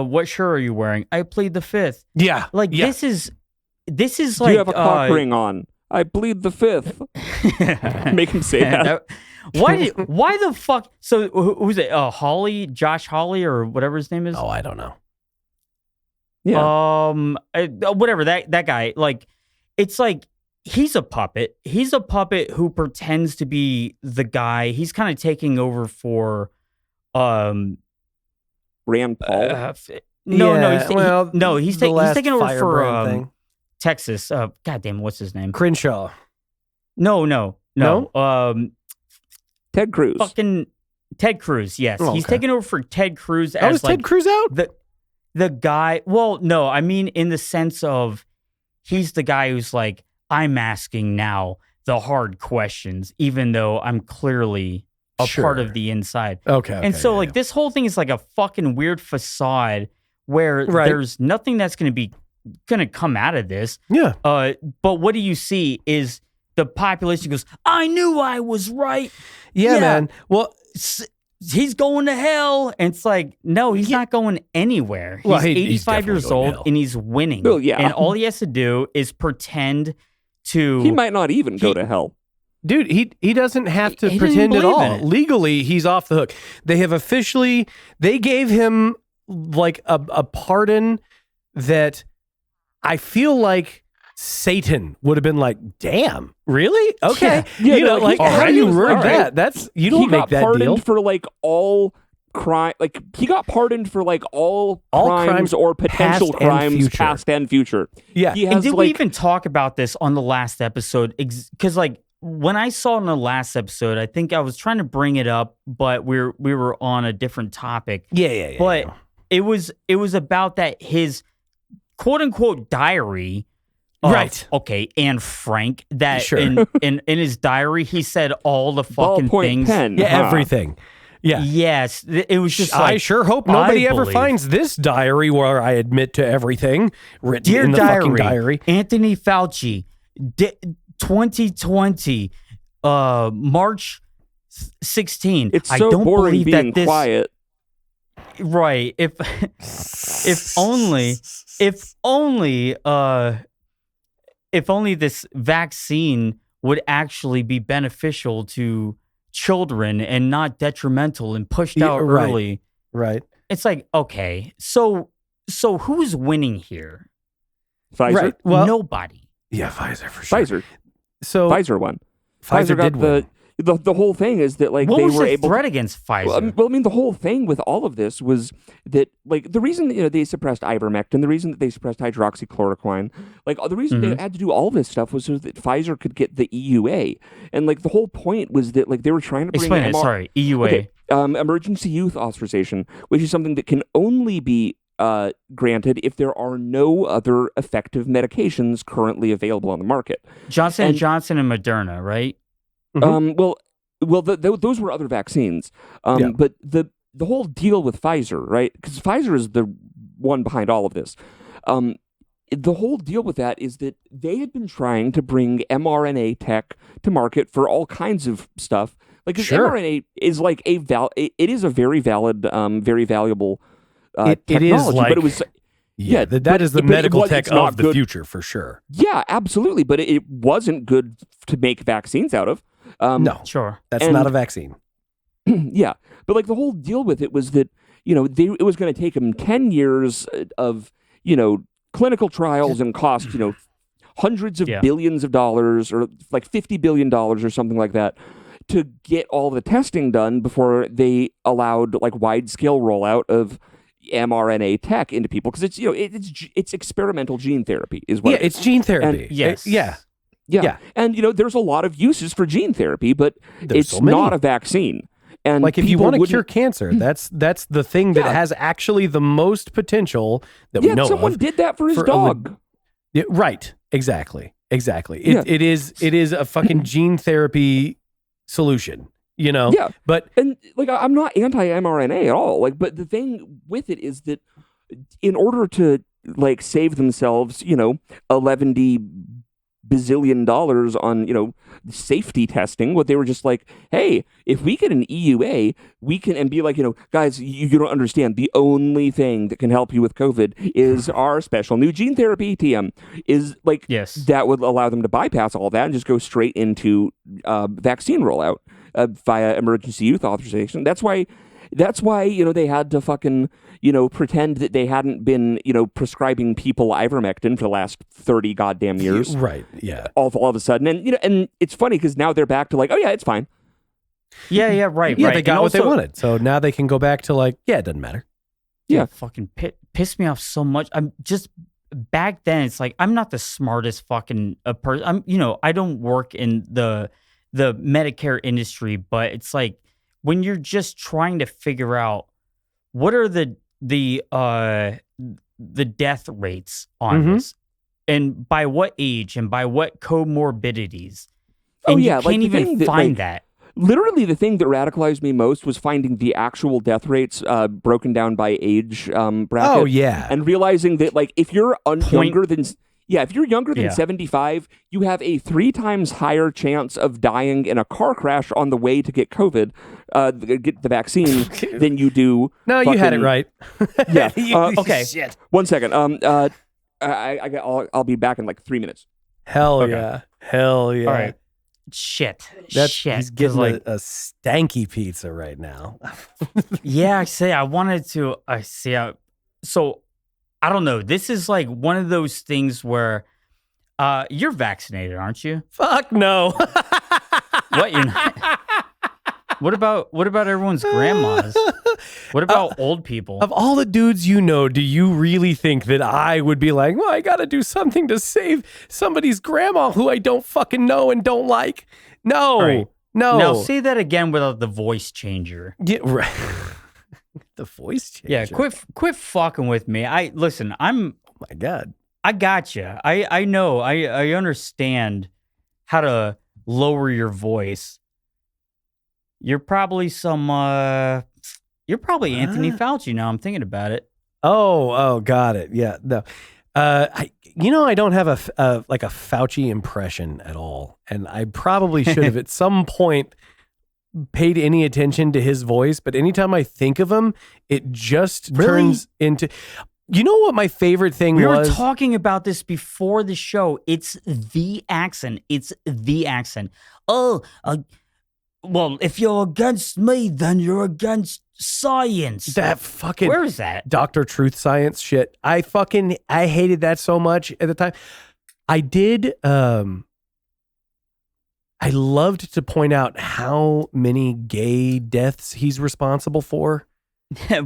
What shirt are you wearing? I plead the fifth. Yeah. Like, yeah. this is Do like... you have a cock ring on? I bleed the fifth. Make him say that. Why the fuck? So who's it? Josh Hawley or whatever his name is. Oh, I don't know. Yeah. Whatever that guy. Like, it's like he's a puppet. He's a puppet who pretends to be the guy. He's kind of taking over for, Rand Paul. He's taking over for thing. Texas. God damn, what's his name? Crenshaw. No. Ted Cruz. Fucking Ted Cruz. Yes, Oh, he's okay. taking over for Ted Cruz Oh, as is like Ted Cruz out? the guy. Well, no, I mean in the sense of he's the guy who's like, I'm asking now the hard questions, even though I'm clearly a Sure. part of the inside. Okay. And so like this whole thing is like a fucking weird facade where Right. there's nothing that's going to come out of this. Yeah. But what do you see is the population goes, I knew I was right. Yeah, man. Well, He's going to hell. And it's like, no, he's not going anywhere. He's Well, he's 85 definitely years going to old hell. and he's winning. Well, yeah. And all he has to do is pretend to. He might not even go to hell. dude, he doesn't have to He didn't pretend at believe in all. it. Legally, he's off the hook. They gave him like a pardon that I feel like Satan would have been like, damn, really? Okay. Yeah, you know, no, like, he- how do you all word right. that? You He don't make got that pardoned deal. for like all crime. Like he got pardoned for like all crimes or potential past and crimes, future. past and future. Yeah. He And has did like we even talk about this on the last episode? Because like when I saw in the last episode, I think I was trying to bring it up, but we were on a different topic. Yeah. But it was about that his quote unquote diary. Of, Right. Okay. And Frank, that Sure. in his diary, he said all the fucking ballpoint things. pen. Yeah, huh? everything. Yeah. Yes. It was just I like, sure hope nobody I ever believe. finds this diary where I admit to everything written Dear in the fucking diary. Anthony Fauci, 2020, March 16. It's I so don't boring believe being that this quiet. right. If only this vaccine would actually be beneficial to children and not detrimental and pushed Yeah, out right. early. Right. It's like, okay, so who's winning here? Pfizer. Right. Well, Nobody. yeah, Pfizer for sure. Pfizer. So Pfizer won. Pfizer got did win. the whole thing is that like What they was were the able threat to, against Pfizer? well, I mean, the whole thing with all of this was that, like, the reason that, they suppressed ivermectin, the reason that they suppressed hydroxychloroquine, like, the reason they had to do all this stuff was so that Pfizer could get the EUA, and like the whole point was that like they were trying to bring Explain it. Sorry, EUA. Okay, emergency use authorization, which is something that can only be granted if there are no other effective medications currently available on the market. Johnson and- Johnson and Moderna, right? Mhm. Those were other vaccines. Yeah. But the whole deal with Pfizer, right? Because Pfizer is the one behind all of this. The whole deal with that is that they had been trying to bring mRNA tech to market for all kinds of stuff. Like, 'cause Sure. mRNA is like it is a very valid, very valuable It technology. is like but it was yeah, but- that is the but medical it's tech not of the good. future for sure. Yeah, absolutely. But it wasn't good to make vaccines out of. No, Sure. that's and- not a vaccine. Yeah, but like the whole deal with it was that it was going to take them 10 years of clinical trials and cost hundreds of Yeah. billions of dollars or like $50 billion or something like that to get all the testing done before they allowed like wide scale rollout of mRNA tech into people, because it's experimental gene therapy is what Yeah, it's gene therapy. Yes. Yeah. yeah. And there's a lot of uses for gene therapy, but There's it's so many. not a vaccine. And Like if you people want to wouldn't- cure cancer, that's the thing that Yeah. has actually the most potential that we yeah, know someone of. did that for his for a dog. Yeah, right. Exactly. Yeah. It is a fucking gene therapy solution, Yeah. But And like I'm not anti-mRNA at all. Like, but the thing with it is that in order to like save themselves, $11 bazillion on safety testing, what they were just like, hey, if we get an EUA, we can, and be like, guys, you don't understand. The only thing that can help you with COVID is our special new gene therapy. TM is like, Yes. that would allow them to bypass all that and just go straight into vaccine rollout via emergency use authorization. That's why they had to fucking pretend that they hadn't been prescribing people ivermectin for the last 30 goddamn years. right, yeah. All of a sudden, and it's funny because now they're back to like, oh yeah, it's fine. Yeah, right. Yeah, right. they got And what they also- wanted. So now they can go back to like, yeah, it doesn't matter. Yeah. Fucking pissed me off so much. I'm just back then. It's like I'm not the smartest fucking person. I don't work in the Medicare industry, but it's like when you're just trying to figure out what are the death rates on Mhm. this, and by what age, and by what comorbidities, Oh, and yeah, you like can't the even thing that, find like, that. literally the thing that radicalized me most was finding the actual death rates broken down by age bracket. Oh, yeah. And realizing that, like, if you're younger than... Yeah, if you're younger than 75, you have a 3 times higher chance of dying in a car crash on the way to get COVID, get the vaccine, than you do. No, you had it right. Yeah. Okay. Shit. 1 second. I'll be back in like 3 minutes. Hell yeah. Hell yeah. All right. Shit. He's getting like a stanky pizza right now. yeah, I wanted to. So I don't know. This is like one of those things where you're vaccinated, aren't you? Fuck no. What? You're not? What about everyone's grandmas? What about old people? Of all the dudes you know, do you really think that I would be like, well, I got to do something to save somebody's grandma who I don't fucking know and don't like? No. Right. No. Now say that again without the voice changer. Yeah, right. The voice changer. Yeah, quit fucking with me. Listen, Oh my God. I got you. I know. I understand how to lower your voice. You're probably Anthony Fauci now. I'm thinking about it. Oh, got it. Yeah, no. I don't have a Fauci impression at all, and I probably should have at some point paid any attention to his voice. But anytime I think of him, it just turns into. You know what my favorite thing was? We were talking about this before the show. It's the accent. Oh, well, if you're against me, then you're against science. That fucking... Where is that? Dr. Truth Science shit. I hated that so much at the time. I did... I loved to point out how many gay deaths he's responsible for.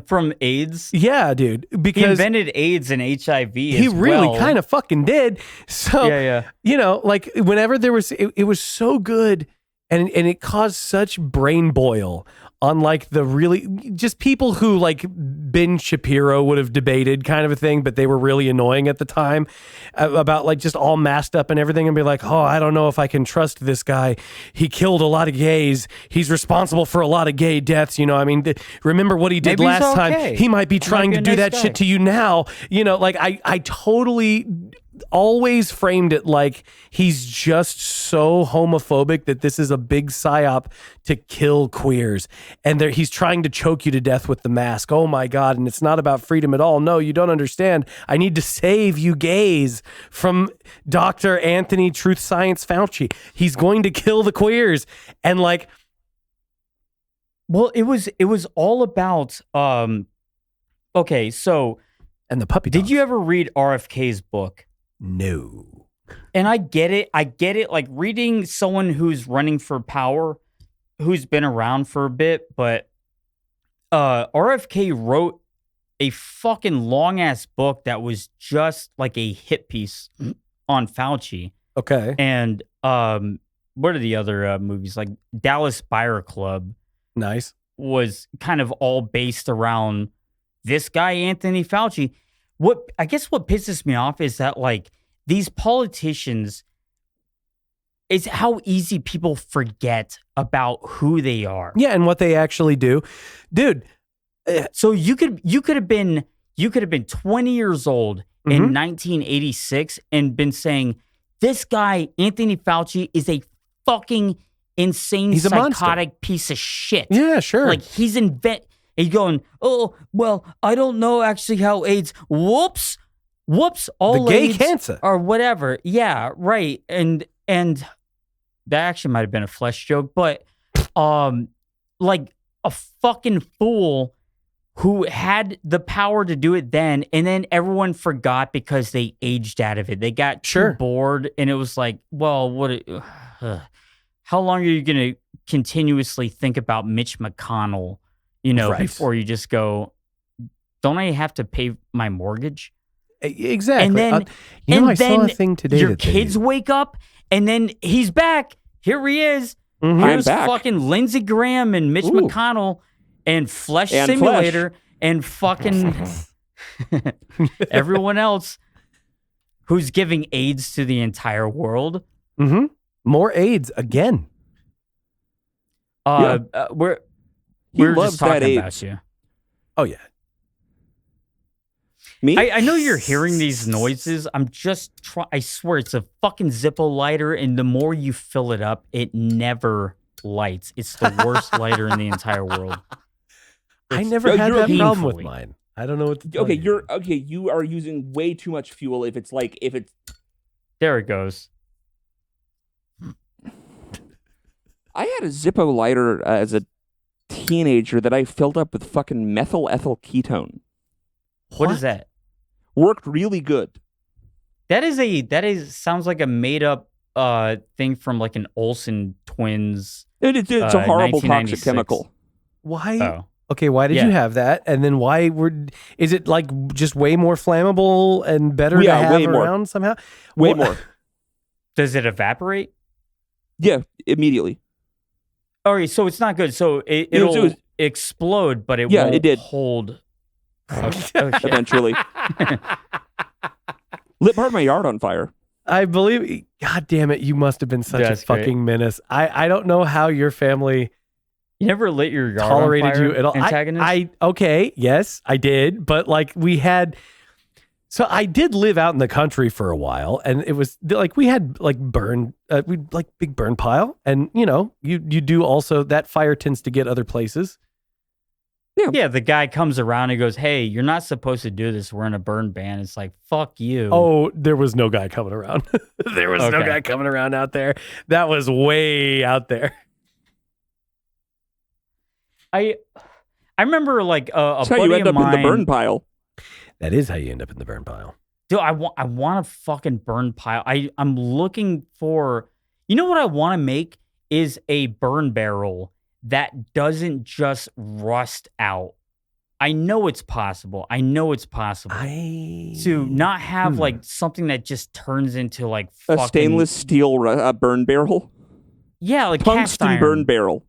From AIDS? Yeah, dude. Because he invented AIDS and HIV he really kind of fucking did. So, like whenever there was... It was so good... And it caused such brain boil on like the really just people who like Ben Shapiro would have debated kind of a thing, but they were really annoying at the time about like just all masked up and everything and be like, oh, I don't know if I can trust this guy. He killed a lot of gays. He's responsible for a lot of gay deaths. You know, I mean, remember what he did last time. He might be trying to do that shit to you now. You know, like I totally always framed it like he's just so homophobic that this is a big psyop to kill queers and he's trying to choke you to death with the mask. Oh my God. And it's not about freedom at all. No, you don't understand. I need to save you gays from Dr. Anthony Truth Science Fauci. He's going to kill the queers. And like, well, it was all about, okay. So, and the puppy dogs. Did you ever read RFK's book? No. And I get it. Like reading someone who's running for power, who's been around for a bit, but RFK wrote a fucking long ass book that was just like a hit piece on Fauci. Okay. And what are the other movies? Like Dallas Buyer Club. Nice. Was kind of all based around this guy, Anthony Fauci. What pisses me off is that like these politicians, it's how easy people forget about who they are. Yeah, and what they actually do, dude. So you could have been 20 years old in 1986 and been saying this guy Anthony Fauci is a fucking insane psychotic piece of shit. Yeah, sure. Like he's and you're going, oh, well, I don't know actually how AIDS, whoops, all the gay AIDS cancer. Or whatever. Yeah, right. And that actually might have been a flesh joke, but like a fucking fool who had the power to do it then, and then everyone forgot because they aged out of it. They got too bored, and it was like, well, how long are you going to continuously think about Mitch McConnell? Before you just go, don't I have to pay my mortgage? Exactly. And then, I saw a thing today. Your kids wake up, and then he's back. Here he is. Here's fucking Lindsey Graham and Mitch McConnell and Flesh Simulator and fucking everyone else who's giving AIDS to the entire world. More AIDS again. We're loves just that talking about apes. you. Oh yeah. Me? I know you're hearing these noises. I'm just I swear it's a fucking Zippo lighter, and the more you fill it up, it never lights. It's the worst lighter in the entire world. I never had you're that problem with painfully. mine. I don't know what to tell Okay, you. you are using way too much fuel if it's There it goes. I had a Zippo lighter as a teenager that I filled up with fucking methyl ethyl ketone. What is that? Worked really good. That is sounds like a made up thing from like an Olsen twins. It's a horrible toxic 1996. chemical. Why? Oh. Okay, why did you have that? And then is it like just way more flammable and better to have way more. around somehow? Way more. Does it evaporate? Yeah, immediately. All right, so it's not good. So it'll explode, but it won't it did. hold. Oh, shit. Eventually. Lit part of my yard on fire. I believe. God damn it! You must have been such That's a fucking menace. I don't know how your family You never lit your yard tolerated on fire, you at all. Antagonist? Okay, yes, I did, but like we had. So I did live out in the country for a while, and it was like we had like big burn pile, and you do also that fire tends to get other places. Yeah, the guy comes around and goes, "Hey, you're not supposed to do this. We're in a burn ban." It's like, fuck you. Oh, there was no guy coming around. There was no guy coming around out there. That was way out there. I remember like a That's how buddy you end of up mine. in the burn pile. That is how you end up in the burn pile. Dude, I want a fucking burn pile. I'm looking for. You know what I want to make is a burn barrel that doesn't just rust out. I know it's possible. To not have like something that just turns into like A fucking stainless steel burn barrel. Yeah, like cast Tungsten iron. burn barrel.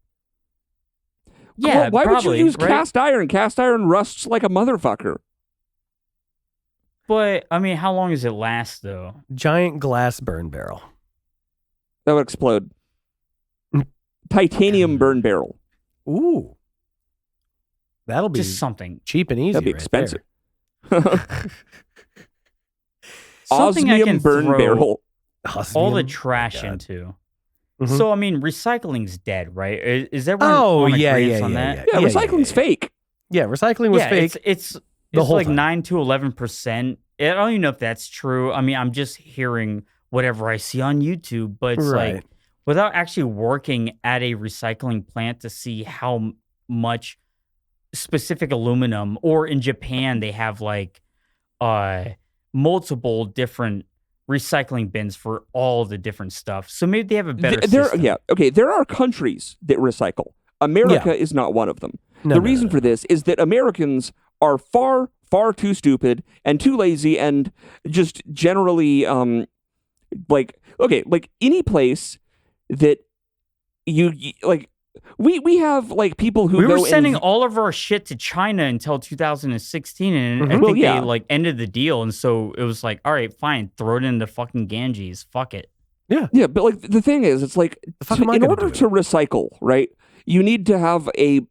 Yeah, Why would you probably, use right? cast iron? Cast iron rusts like a motherfucker. But I mean, how long does it last though? Giant glass burn barrel. That would explode. Titanium burn barrel. Ooh. That'll be Just something. cheap and easy. That'd be right expensive. Something I Osmium can burn throw barrel. all the Osmium? trash God. into. Mhm. So I mean, recycling's dead, right? Is everyone Oh, on yeah, agreement yeah, on yeah, that? Yeah, recycling's fake. Yeah, recycling was fake. It's the whole like time. 9 to 11%. I don't even know if that's true. I mean, I'm just hearing whatever I see on YouTube, but it's Right. like without actually working at a recycling plant to see how much specific aluminum, or in Japan they have like multiple different recycling bins for all the different stuff. So maybe they have a better system. There are countries that recycle. America is not one of them. No, the no, reason no. for this is that Americans are far, far too stupid and too lazy and just generally like any place that you like we have like people who We were go sending and, all of our shit to China until 2016, and I Mhm. think Well, yeah. they like ended the deal, and so it was like, all right, fine, throw it in the fucking Ganges, fuck it. yeah, but like the thing is, it's like The fuck am I in gonna order do to recycle, right? You need to have a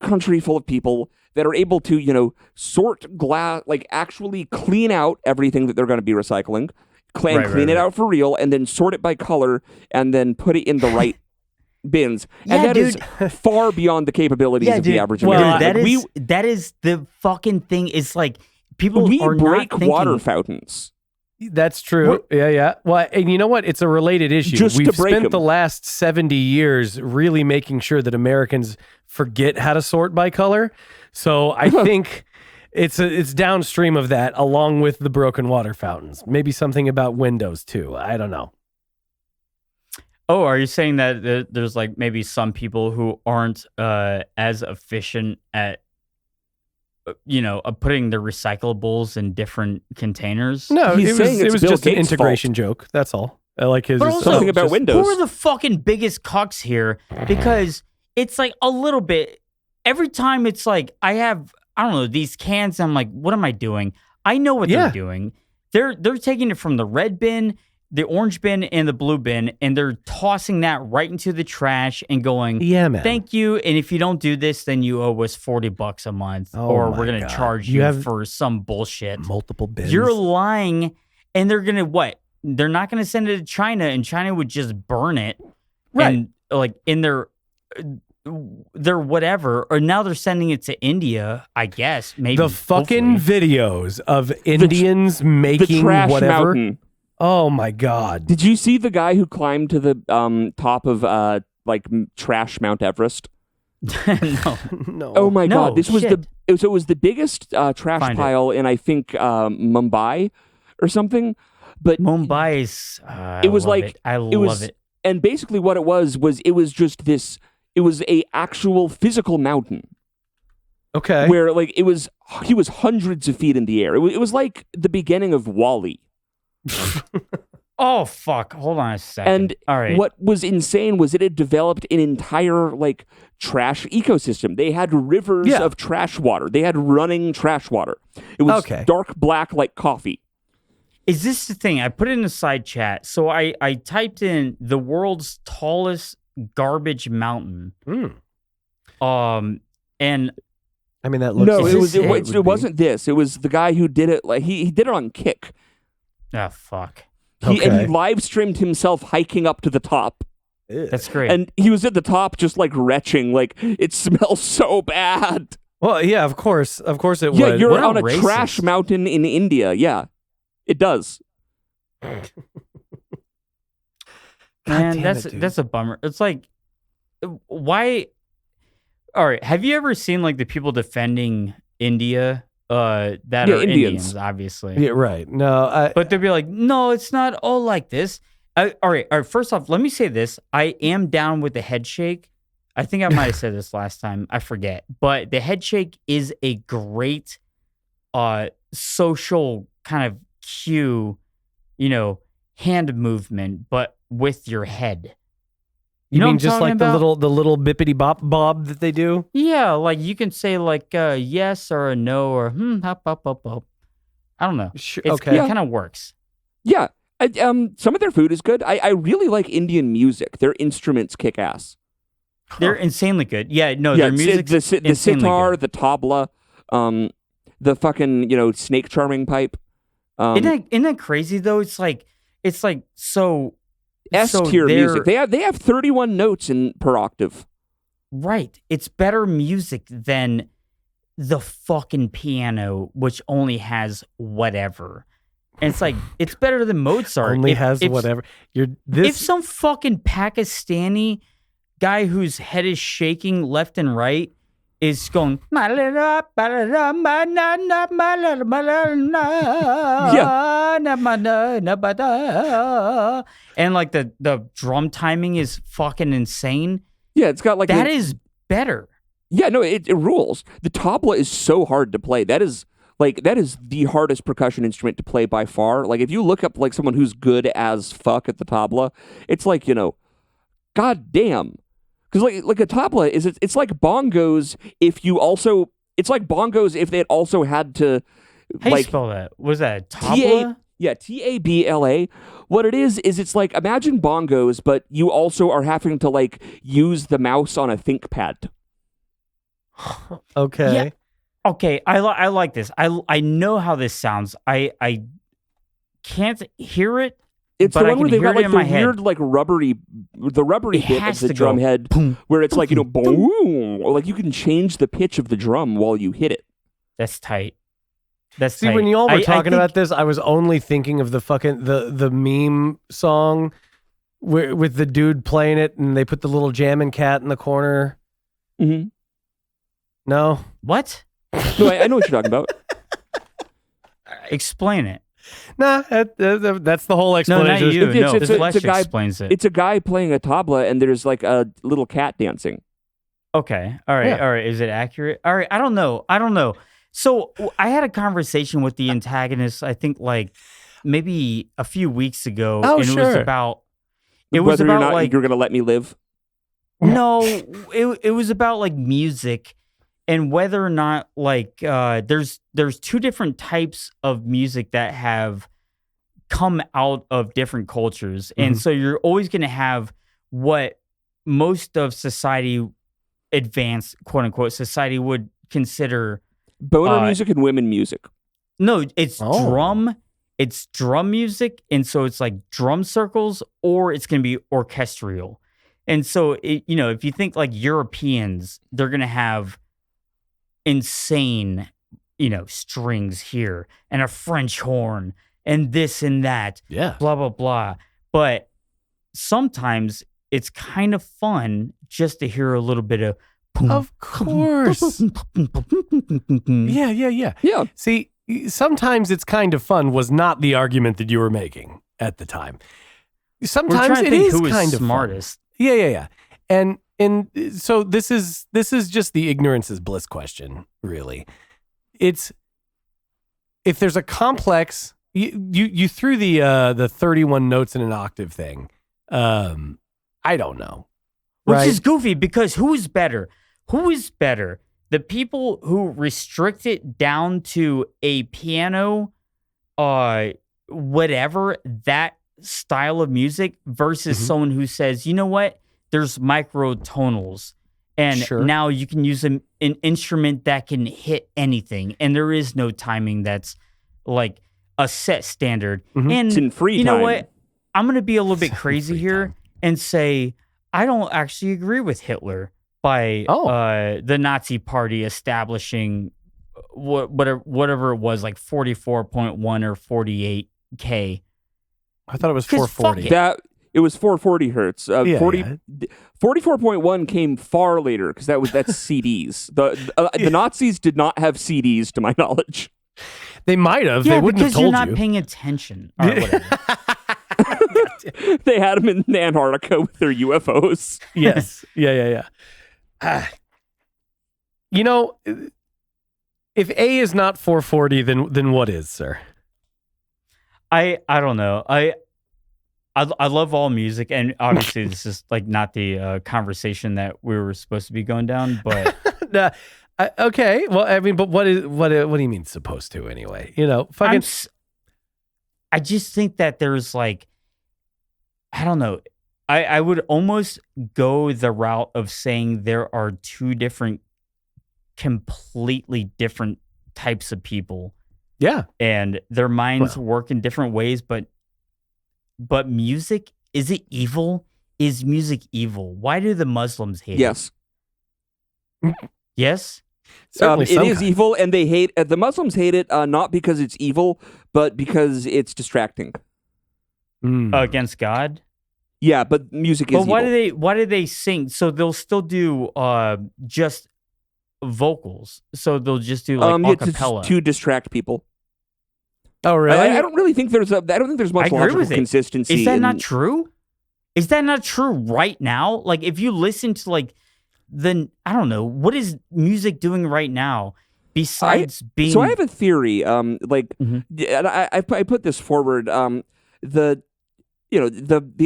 country full of people that are able to, sort glass, like actually clean out everything that they're going to be recycling, clean it out for real, and then sort it by color, and then put it in the right bins. And Yeah, that is far beyond the capabilities of the average Well, American. Dude, Like, that is the fucking thing. It's like people we are break not thinking, water fountains. That's true. Yeah. Well, and you know what? It's a related issue. Just to We've break spent 'em. the last 70 years really making sure that Americans forget how to sort by color. So I think it's downstream of that, along with the broken water fountains. Maybe something about windows too. I don't know. Oh, are you saying that there's like maybe some people who aren't as efficient at putting the recyclables in different containers? No, He's it was, saying it it's was Bill just an Gates' integration joke. That's all. I like his. But also- Something about just- Windows. Who are the fucking biggest cucks here? Because it's like a little bit. Every time it's like I don't know, these cans. I'm like, what am I doing? I know what they're doing. They're taking it from the red bin the orange bin and the blue bin, and they're tossing that right into the trash and going, Yeah, man. thank you. And if you don't do this, then you owe us $40 a month, or we're going to charge you for some bullshit. Multiple bins. You're lying, and they're going to what? They're not going to send it to China, and China would just burn it. Right. And like in their whatever, or now they're sending it to India, I guess. Maybe the fucking videos of Indians making the trash whatever. Mountain. Oh my God! Did you see the guy who climbed to the top of trash Mount Everest? No. Oh my God! This was shit. it was the biggest trash pile in I think Mumbai or something. But Mumbai's. it was like I love it. And basically, what it was it was just this. It was a actual physical mountain. Okay. Where like he was hundreds of feet in the air. It was like the beginning of WALL-E. Oh fuck! Hold on a second. And all right, what was insane was it had developed an entire like trash ecosystem. They had rivers of trash water. They had running trash water. It was dark black like coffee. Is this the thing? I put it in the side chat. So I typed in the world's tallest garbage mountain. Mm. And I mean that looks. No, it wasn't this. It was the guy who did it. Like he did it on Kick. Ah, fuck. And he live streamed himself hiking up to the top. That's great. And he was at the top just like retching, like it smells so bad. Well, yeah, of course it would. Yeah, you're What on a racist. trash mountain in India. Yeah, it does. Man, that's a bummer. It's like, why? All right, have you ever seen like the people defending India? That are Indians, obviously. Yeah, right. No, but they'll be like, no, it's not all like this. All right. First off, let me say this: I am down with the head shake. I think I might have said this last time. I forget, but the head shake is a great, social kind of cue, hand movement, but with your head. You mean just like the little bippity bob that they do? Yeah, like you can say like yes or a no or hop up. I don't know. Sure, It kind of works. Yeah, some of their food is good. I really like Indian music. Their instruments kick ass. They're insanely good. Yeah, no, their music. The sitar, the tabla, the fucking snake charming pipe. Isn't that crazy though? It's like so. S-tier music. They have 31 notes per octave. Right. It's better music than the fucking piano, which only has whatever. And it's like, it's better than Mozart. Only has whatever. If some fucking Pakistani guy whose head is shaking left and right is going, and like the drum timing is fucking insane. Yeah, it's got like that is better. Yeah, no, it rules. The tabla is so hard to play. That is the hardest percussion instrument to play by far. Like if you look up like someone who's good as fuck at the tabla, it's like, god damn. Because like a tabla it's like bongos if they had also had to. How do you spell that? Was that tabla? Tabla. What it is it's like imagine bongos, but you also are having to like use the mouse on a ThinkPad. Okay. Yeah. Okay. I like this. I know how this sounds. I can't hear it. It's but the one where they've got like the head. weird like rubbery bit of the drum head where it's like boom, or like you can change the pitch of the drum while you hit it. That's tight. See, when y'all were talking about this, I was only thinking of the fucking the meme song with the dude playing it, and they put the little jamming cat in the corner. Mm-hmm. No, what? No, I know what you're talking about. Explain it. Nah, that's the whole explanation. No, not you. It's a guy, explains it. It's a guy playing a tabla, and there's like a little cat dancing. Okay. All right. Yeah. All right. Is it accurate? All right. I don't know. So I had a conversation with the antagonist, I think like maybe a few weeks ago. Oh, and sure. It was about Whether or not like, you're going to let me live. No, it was about like music and whether or not like there's two different types of music that have come out of different cultures. And so you're always going to have what most of society, advanced, quote unquote, society would consider boner music and women music. No, it's drum. It's drum music. And so it's like drum circles, or it's going to be orchestral. And so, if you think like Europeans, they're going to have insane, strings here and a French horn and this and that, blah, blah, blah. But sometimes it's kind of fun just to hear a little bit of. Of course. Yeah. See, sometimes it's kind of fun was not the argument that you were making at the time. Sometimes it is kind of smartest. Fun. Yeah. And so this is just the ignorance is bliss question, really. It's if there's a complex, you threw the 31 notes in an octave thing. I don't know. Which is goofy because who is better? Who is better? The people who restrict it down to a piano, whatever, that style of music versus someone who says, you know what? There's microtonals. And now you can use an instrument that can hit anything. And there is no timing that's like a set standard. And it's in free time. You know what? I'm going to be a little bit crazy here and say, I don't actually agree with Hitler by the Nazi party establishing whatever it was, like 44.1 or 48K. I thought it was 440. It was 440 hertz. 44.1 came far later because that's CDs. The Nazis did not have CDs, to my knowledge. They might have. They wouldn't have told you. Because you're not paying attention. Or whatever. They had them in Antarctica with their UFOs. Yes. Yeah. If A is not 440, then what is, sir? I don't know. I love all music, and obviously this is like not the conversation that we were supposed to be going down, but okay. Well, I mean, but what do you mean supposed to anyway? Fucking. I just think that there's like, I don't know. I would almost go the route of saying there are two completely different types of people. Yeah. And their minds work in different ways, but music, is it evil? Is music evil? Why do the Muslims hate it? Yes? Certainly it is evil, and they hate the Muslims hate it not because it's evil, but because it's distracting. Against God? Yeah, but music is evil. But why do they sing? So they'll still do just vocals. So they'll just do like a cappella to distract people. Oh, really? I don't really think there's much logical consistency. Is that not true? Is that not true right now? Like if you listen to like I don't know, what is music doing right now besides being? So I have a theory. I put this forward. The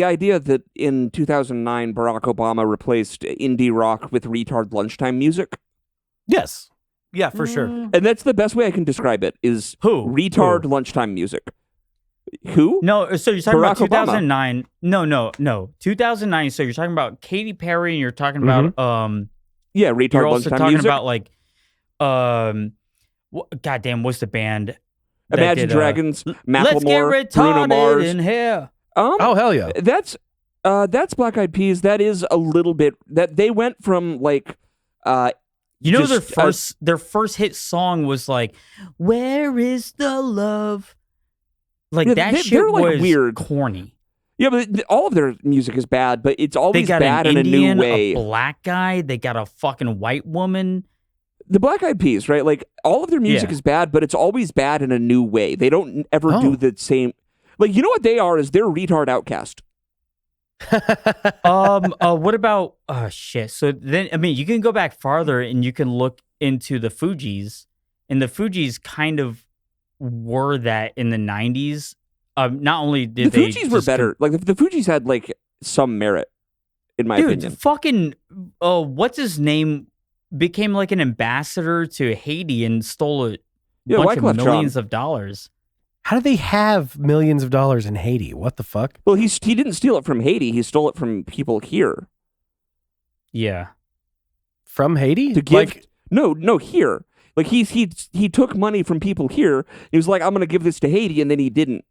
idea that in 2009 Barack Obama replaced indie rock with retard lunchtime music. Yes. Yeah, for sure. And that's the best way I can describe it is retard lunchtime music. Who? No, so you're talking Barack about 2009. Obama. No. 2009. So you're talking about Katy Perry and you're talking about retard you're also lunchtime talking music. about like goddamn, what's the band? Imagine Dragons, Macklemore, Let's get retarded Bruno Mars. in here. Oh hell yeah. That's Black Eyed Peas. That is a little bit that they went from like their first hit song was like, "Where is the love?" Like that shit they're like was weird, corny. Yeah, but all of their music is bad, but it's always bad in Indian, a new way. A black guy, they got a fucking white woman. The Black Eyed Peas, right? Like all of their music is bad, but it's always bad in a new way. They don't ever do the same. Like you know what they are is they're retard outcast. What about shit? So then I mean you can go back farther and you can look into the Fugees, and the Fugees kind of were that in the 90s. Not only did the Fugees were better. Like the Fugees had like some merit, in my opinion. Fucking what's his name became like an ambassador to Haiti and stole a bunch of millions of dollars. How do they have millions of dollars in Haiti? What the fuck? Well, he didn't steal it from Haiti. He stole it from people here. Yeah. From Haiti? To give no here. Like he took money from people here. He was like, I'm gonna give this to Haiti, and then he didn't.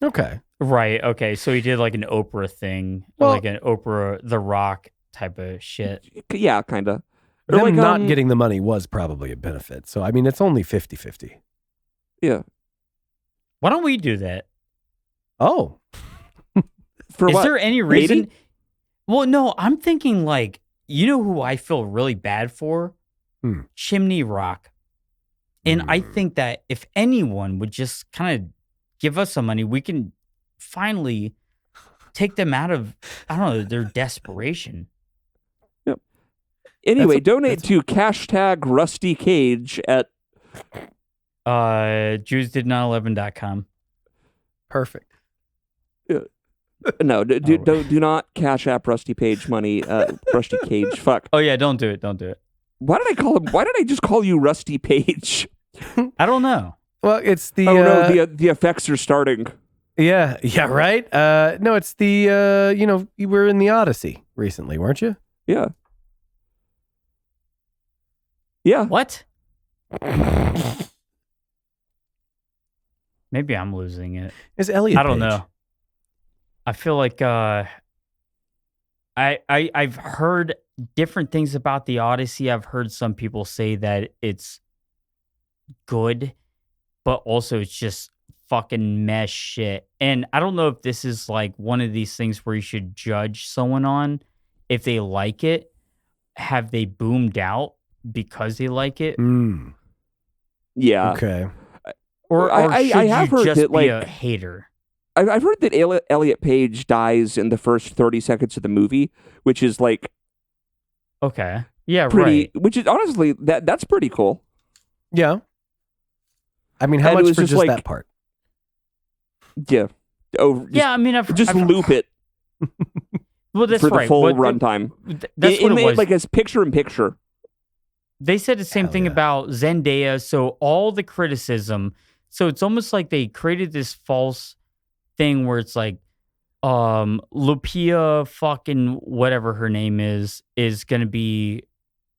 Okay. Right. Okay. So he did like an Oprah thing, Well- like an Oprah The Rock type of shit. Yeah, kind of. Them like, not getting the money was probably a benefit. So, I mean, it's only 50-50. Yeah. Why don't we do that? Oh. For Is what? there any reason? Haiti? Well, no, I'm thinking like, you know who I feel really bad for? Chimney Rock. And I think that if anyone would just kind of give us some money, we can finally take them out of, I don't know, their desperation. Yep. Anyway, donate to #RustyCage at JewsDid911.com. Perfect. No, do not Cash App Rusty Page money. Rusty Cage. Fuck. Oh yeah, don't do it. Don't do it. Why did I call him? Why did I just call you Rusty Page? I don't know. Well, it's the... no, the effects are starting. Yeah, right? No, it's the, you were in the Odyssey recently, weren't you? Yeah. Yeah. What? Maybe I'm losing it. It's Elliot I don't Page. know. I feel like I've heard different things about the Odyssey. I've heard some people say that it's good, but also it's just fucking mess shit. And I don't know if this is like one of these things where you should judge someone on if they like it. Have they boomed out because they like it? Yeah. Okay. Or I should have you heard just that, be like- a hater? I've heard that Elliot Page dies in the first 30 seconds of the movie, which is like Okay. Yeah, pretty. right. Which is honestly that's pretty cool. Yeah. I mean, how And it much was for just just like- that part? Yeah. Oh, Yeah, I mean, I've loop it Well, that's for the right. full What- runtime. That's what it was. Like as picture in picture. They said the same Hell thing yeah. about Zendaya. So all the criticism. So it's almost like they created this false thing where it's like, Lupia fucking whatever her name is going to be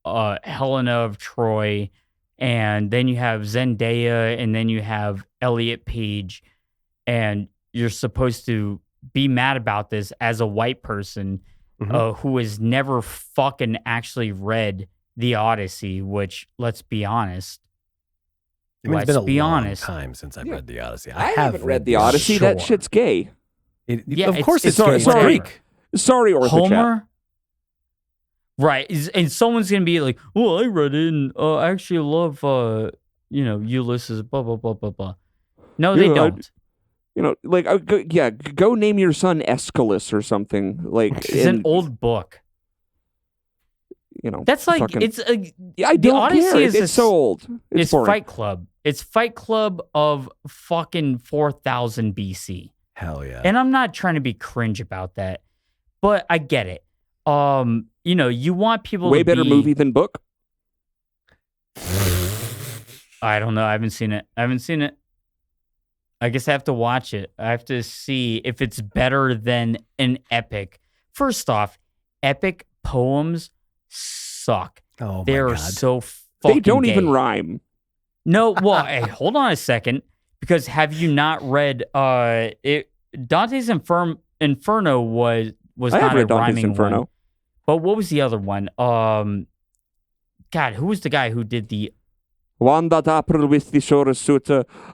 Helena of Troy, and then you have Zendaya, and then you have Elliot Page, and you're supposed to be mad about this as a white person who has never fucking actually read the Odyssey, which, let's be honest, I mean, it's let's been a be long honest. time since I've Yeah. read the Odyssey. I haven't read the Odyssey. That Sure. shit's gay. Yeah, of course it's it's gay. It's sorry. Greek. Sorry, Ortho Chat. Homer? Right. And someone's going to be like, well, I read it and I actually love, Ulysses, blah, blah, blah, blah, blah. No, they Yeah, don't. Go name your son Aeschylus or something. Like It's an old book. That's like, fucking- it's a, I don't Odyssey care. is It's so old. it's boring. Fight Club. It's Fight Club of fucking 4000 BC. Hell yeah. And I'm not trying to be cringe about that, but I get it. You want people Way to better be, movie than book. I don't know. I haven't seen it. I guess I have to watch it. I have to see if it's better than an epic. First off, epic poems suck. Oh my They're God. so fucking They don't gay. even rhyme. No, well, hey, hold on a second. Because have you not read Dante's Inferno was I have not a read Dante's rhyming Inferno. one. But what was the other one? God, who was the guy who did the One that April with the shore suit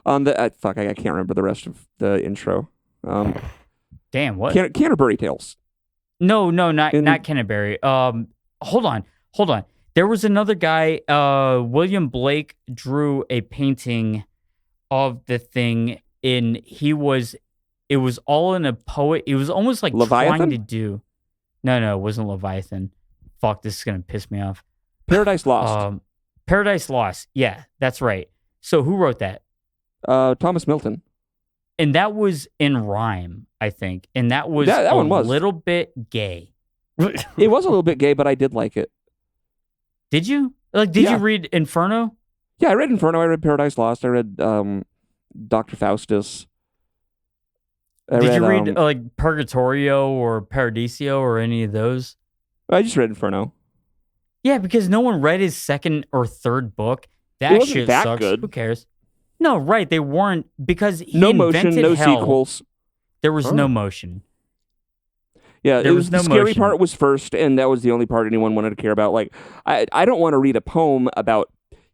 on the fuck. I can't remember the rest of the intro. damn what? Canterbury Tales. No, not Canterbury. Hold on. There was another guy. William Blake drew a painting of the thing, and it was all in a poet. It was almost like Leviathan? trying to do. No, it wasn't Leviathan. Fuck, this is gonna piss me off. Paradise Lost. Paradise Lost. Yeah, that's right. So who wrote that? Thomas Milton. And that was in rhyme, I think. And that was That a one was. little bit gay. It was a little bit gay, but I did like it. Did you? Did Yeah. you read Inferno? Yeah, I read Inferno. I read Paradise Lost. I read Dr. Faustus. Did you read like Purgatorio or Paradiso or any of those? I just read Inferno. Yeah, because no one read his second or third book. It That wasn't shit that sucks. good. Who cares? No, right. They weren't, because he No invented motion, no hell. sequels. There was Oh. no motion. Yeah, There it was no the scary motion. part was first, and that was the only part anyone wanted to care about. Like, I don't want to read a poem about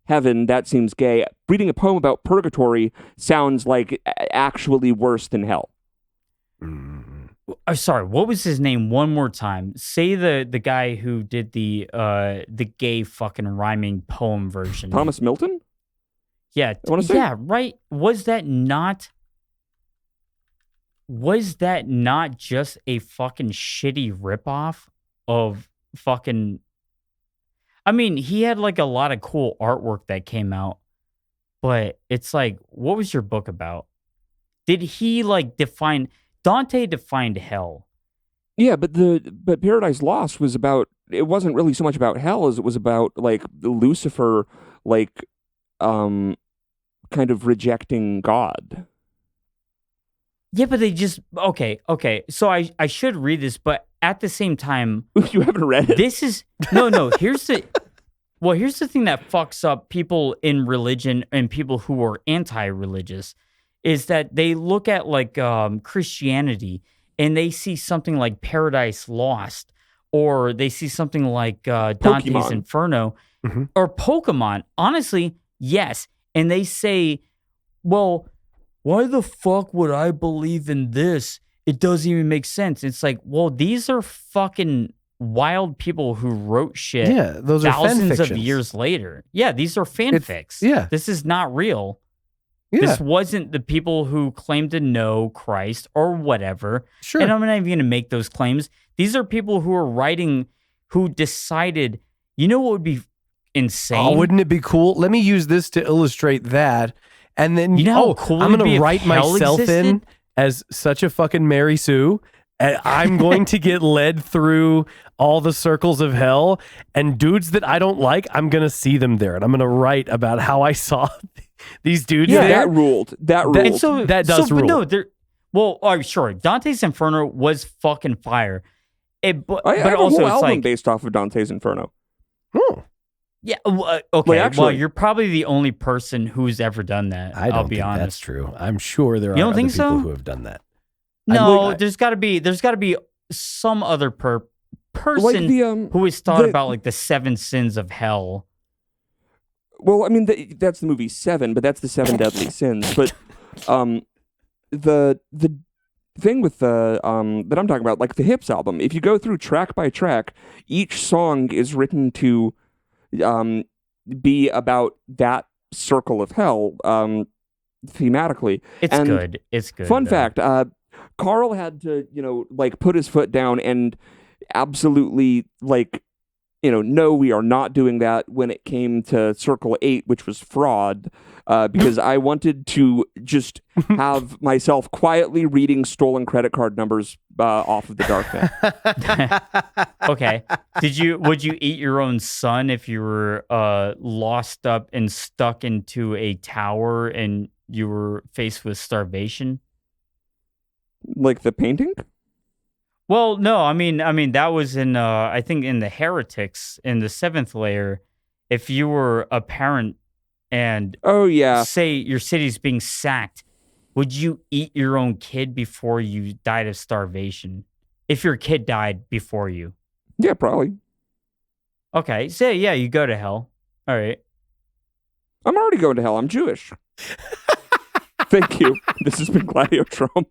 heaven. That seems gay. Reading a poem about purgatory sounds like actually worse than hell. Oh, sorry, what was his name? One more time. Say the guy who did the gay fucking rhyming poem version. Thomas Milton? Yeah, I wanna say? yeah, right. Was that not just a fucking shitty ripoff of fucking? I mean, he had like a lot of cool artwork that came out, but it's like, what was your book about? Did he like define? Dante defined hell. Yeah, but Paradise Lost was about. It wasn't really so much about hell as it was about like Lucifer, like, kind of rejecting God. Yeah, but they just okay. So I should read this, but at the same time, You haven't read it. this is no. Here's the thing that fucks up people in religion and people who are anti-religious is that they look at like Christianity and they see something like Paradise Lost, or they see something like Dante's Pokemon. Inferno, Mhm. or Pokemon. Honestly, yes, and they say, well, why the fuck would I believe in this? It doesn't even make sense. It's like, well, these are fucking wild people who wrote shit Yeah, those are thousands of fanfictions. years later. Yeah, these are fanfics. yeah. This is not real. Yeah, This wasn't the people who claimed to know Christ or whatever. sure. And I'm not even going to make those claims. These are people who are writing, who decided, you know what would be insane? Oh, wouldn't it be cool? Let me use this to illustrate that. And then, You know how cool I'm it'd be going to if write hell myself in existed? as such a fucking Mary Sue. And I'm going to get led through all the circles of hell. And dudes that I don't like, I'm going to see them there. And I'm going to write about how I saw these dudes Yeah, there. that ruled. That ruled. And so That does but rule. no, well, sure. Dante's Inferno was fucking fire. But I have also a whole it's album like, based off of Dante's Inferno. Oh, yeah, okay. Well, actually- you're probably the only person who's ever done that. I don't I'll be think honest. that's true. I'm sure there are You don't other think people so? who have done that. No, there's got to be some other person Like the who has thought the- about like the 7 sins of hell. Well, I mean, that's the movie Seven, but that's the 7 deadly sins. But the thing with the that I'm talking about, like the Hips album, if you go through track by track, each song is written to be about that circle of hell thematically. It's And good. It's good. Fun though. fact, Carl had to, like put his foot down and absolutely like, no, we are not doing that when it came to Circle 8, which was fraud, because I wanted to just have myself quietly reading stolen credit card numbers off of the darknet. Okay. Would you eat your own son if you were lost up and stuck into a tower and you were faced with starvation? Like the painting? Well, no, I mean that was in I think in the Heretics in the 7th layer. If you were a parent and Oh, yeah. say your city's being sacked, would you eat your own kid before you died of starvation? If your kid died before you. Yeah, probably. Okay, say yeah, you go to hell. All right. I'm already going to hell. I'm Jewish. Thank you. This has been Gladiodrome.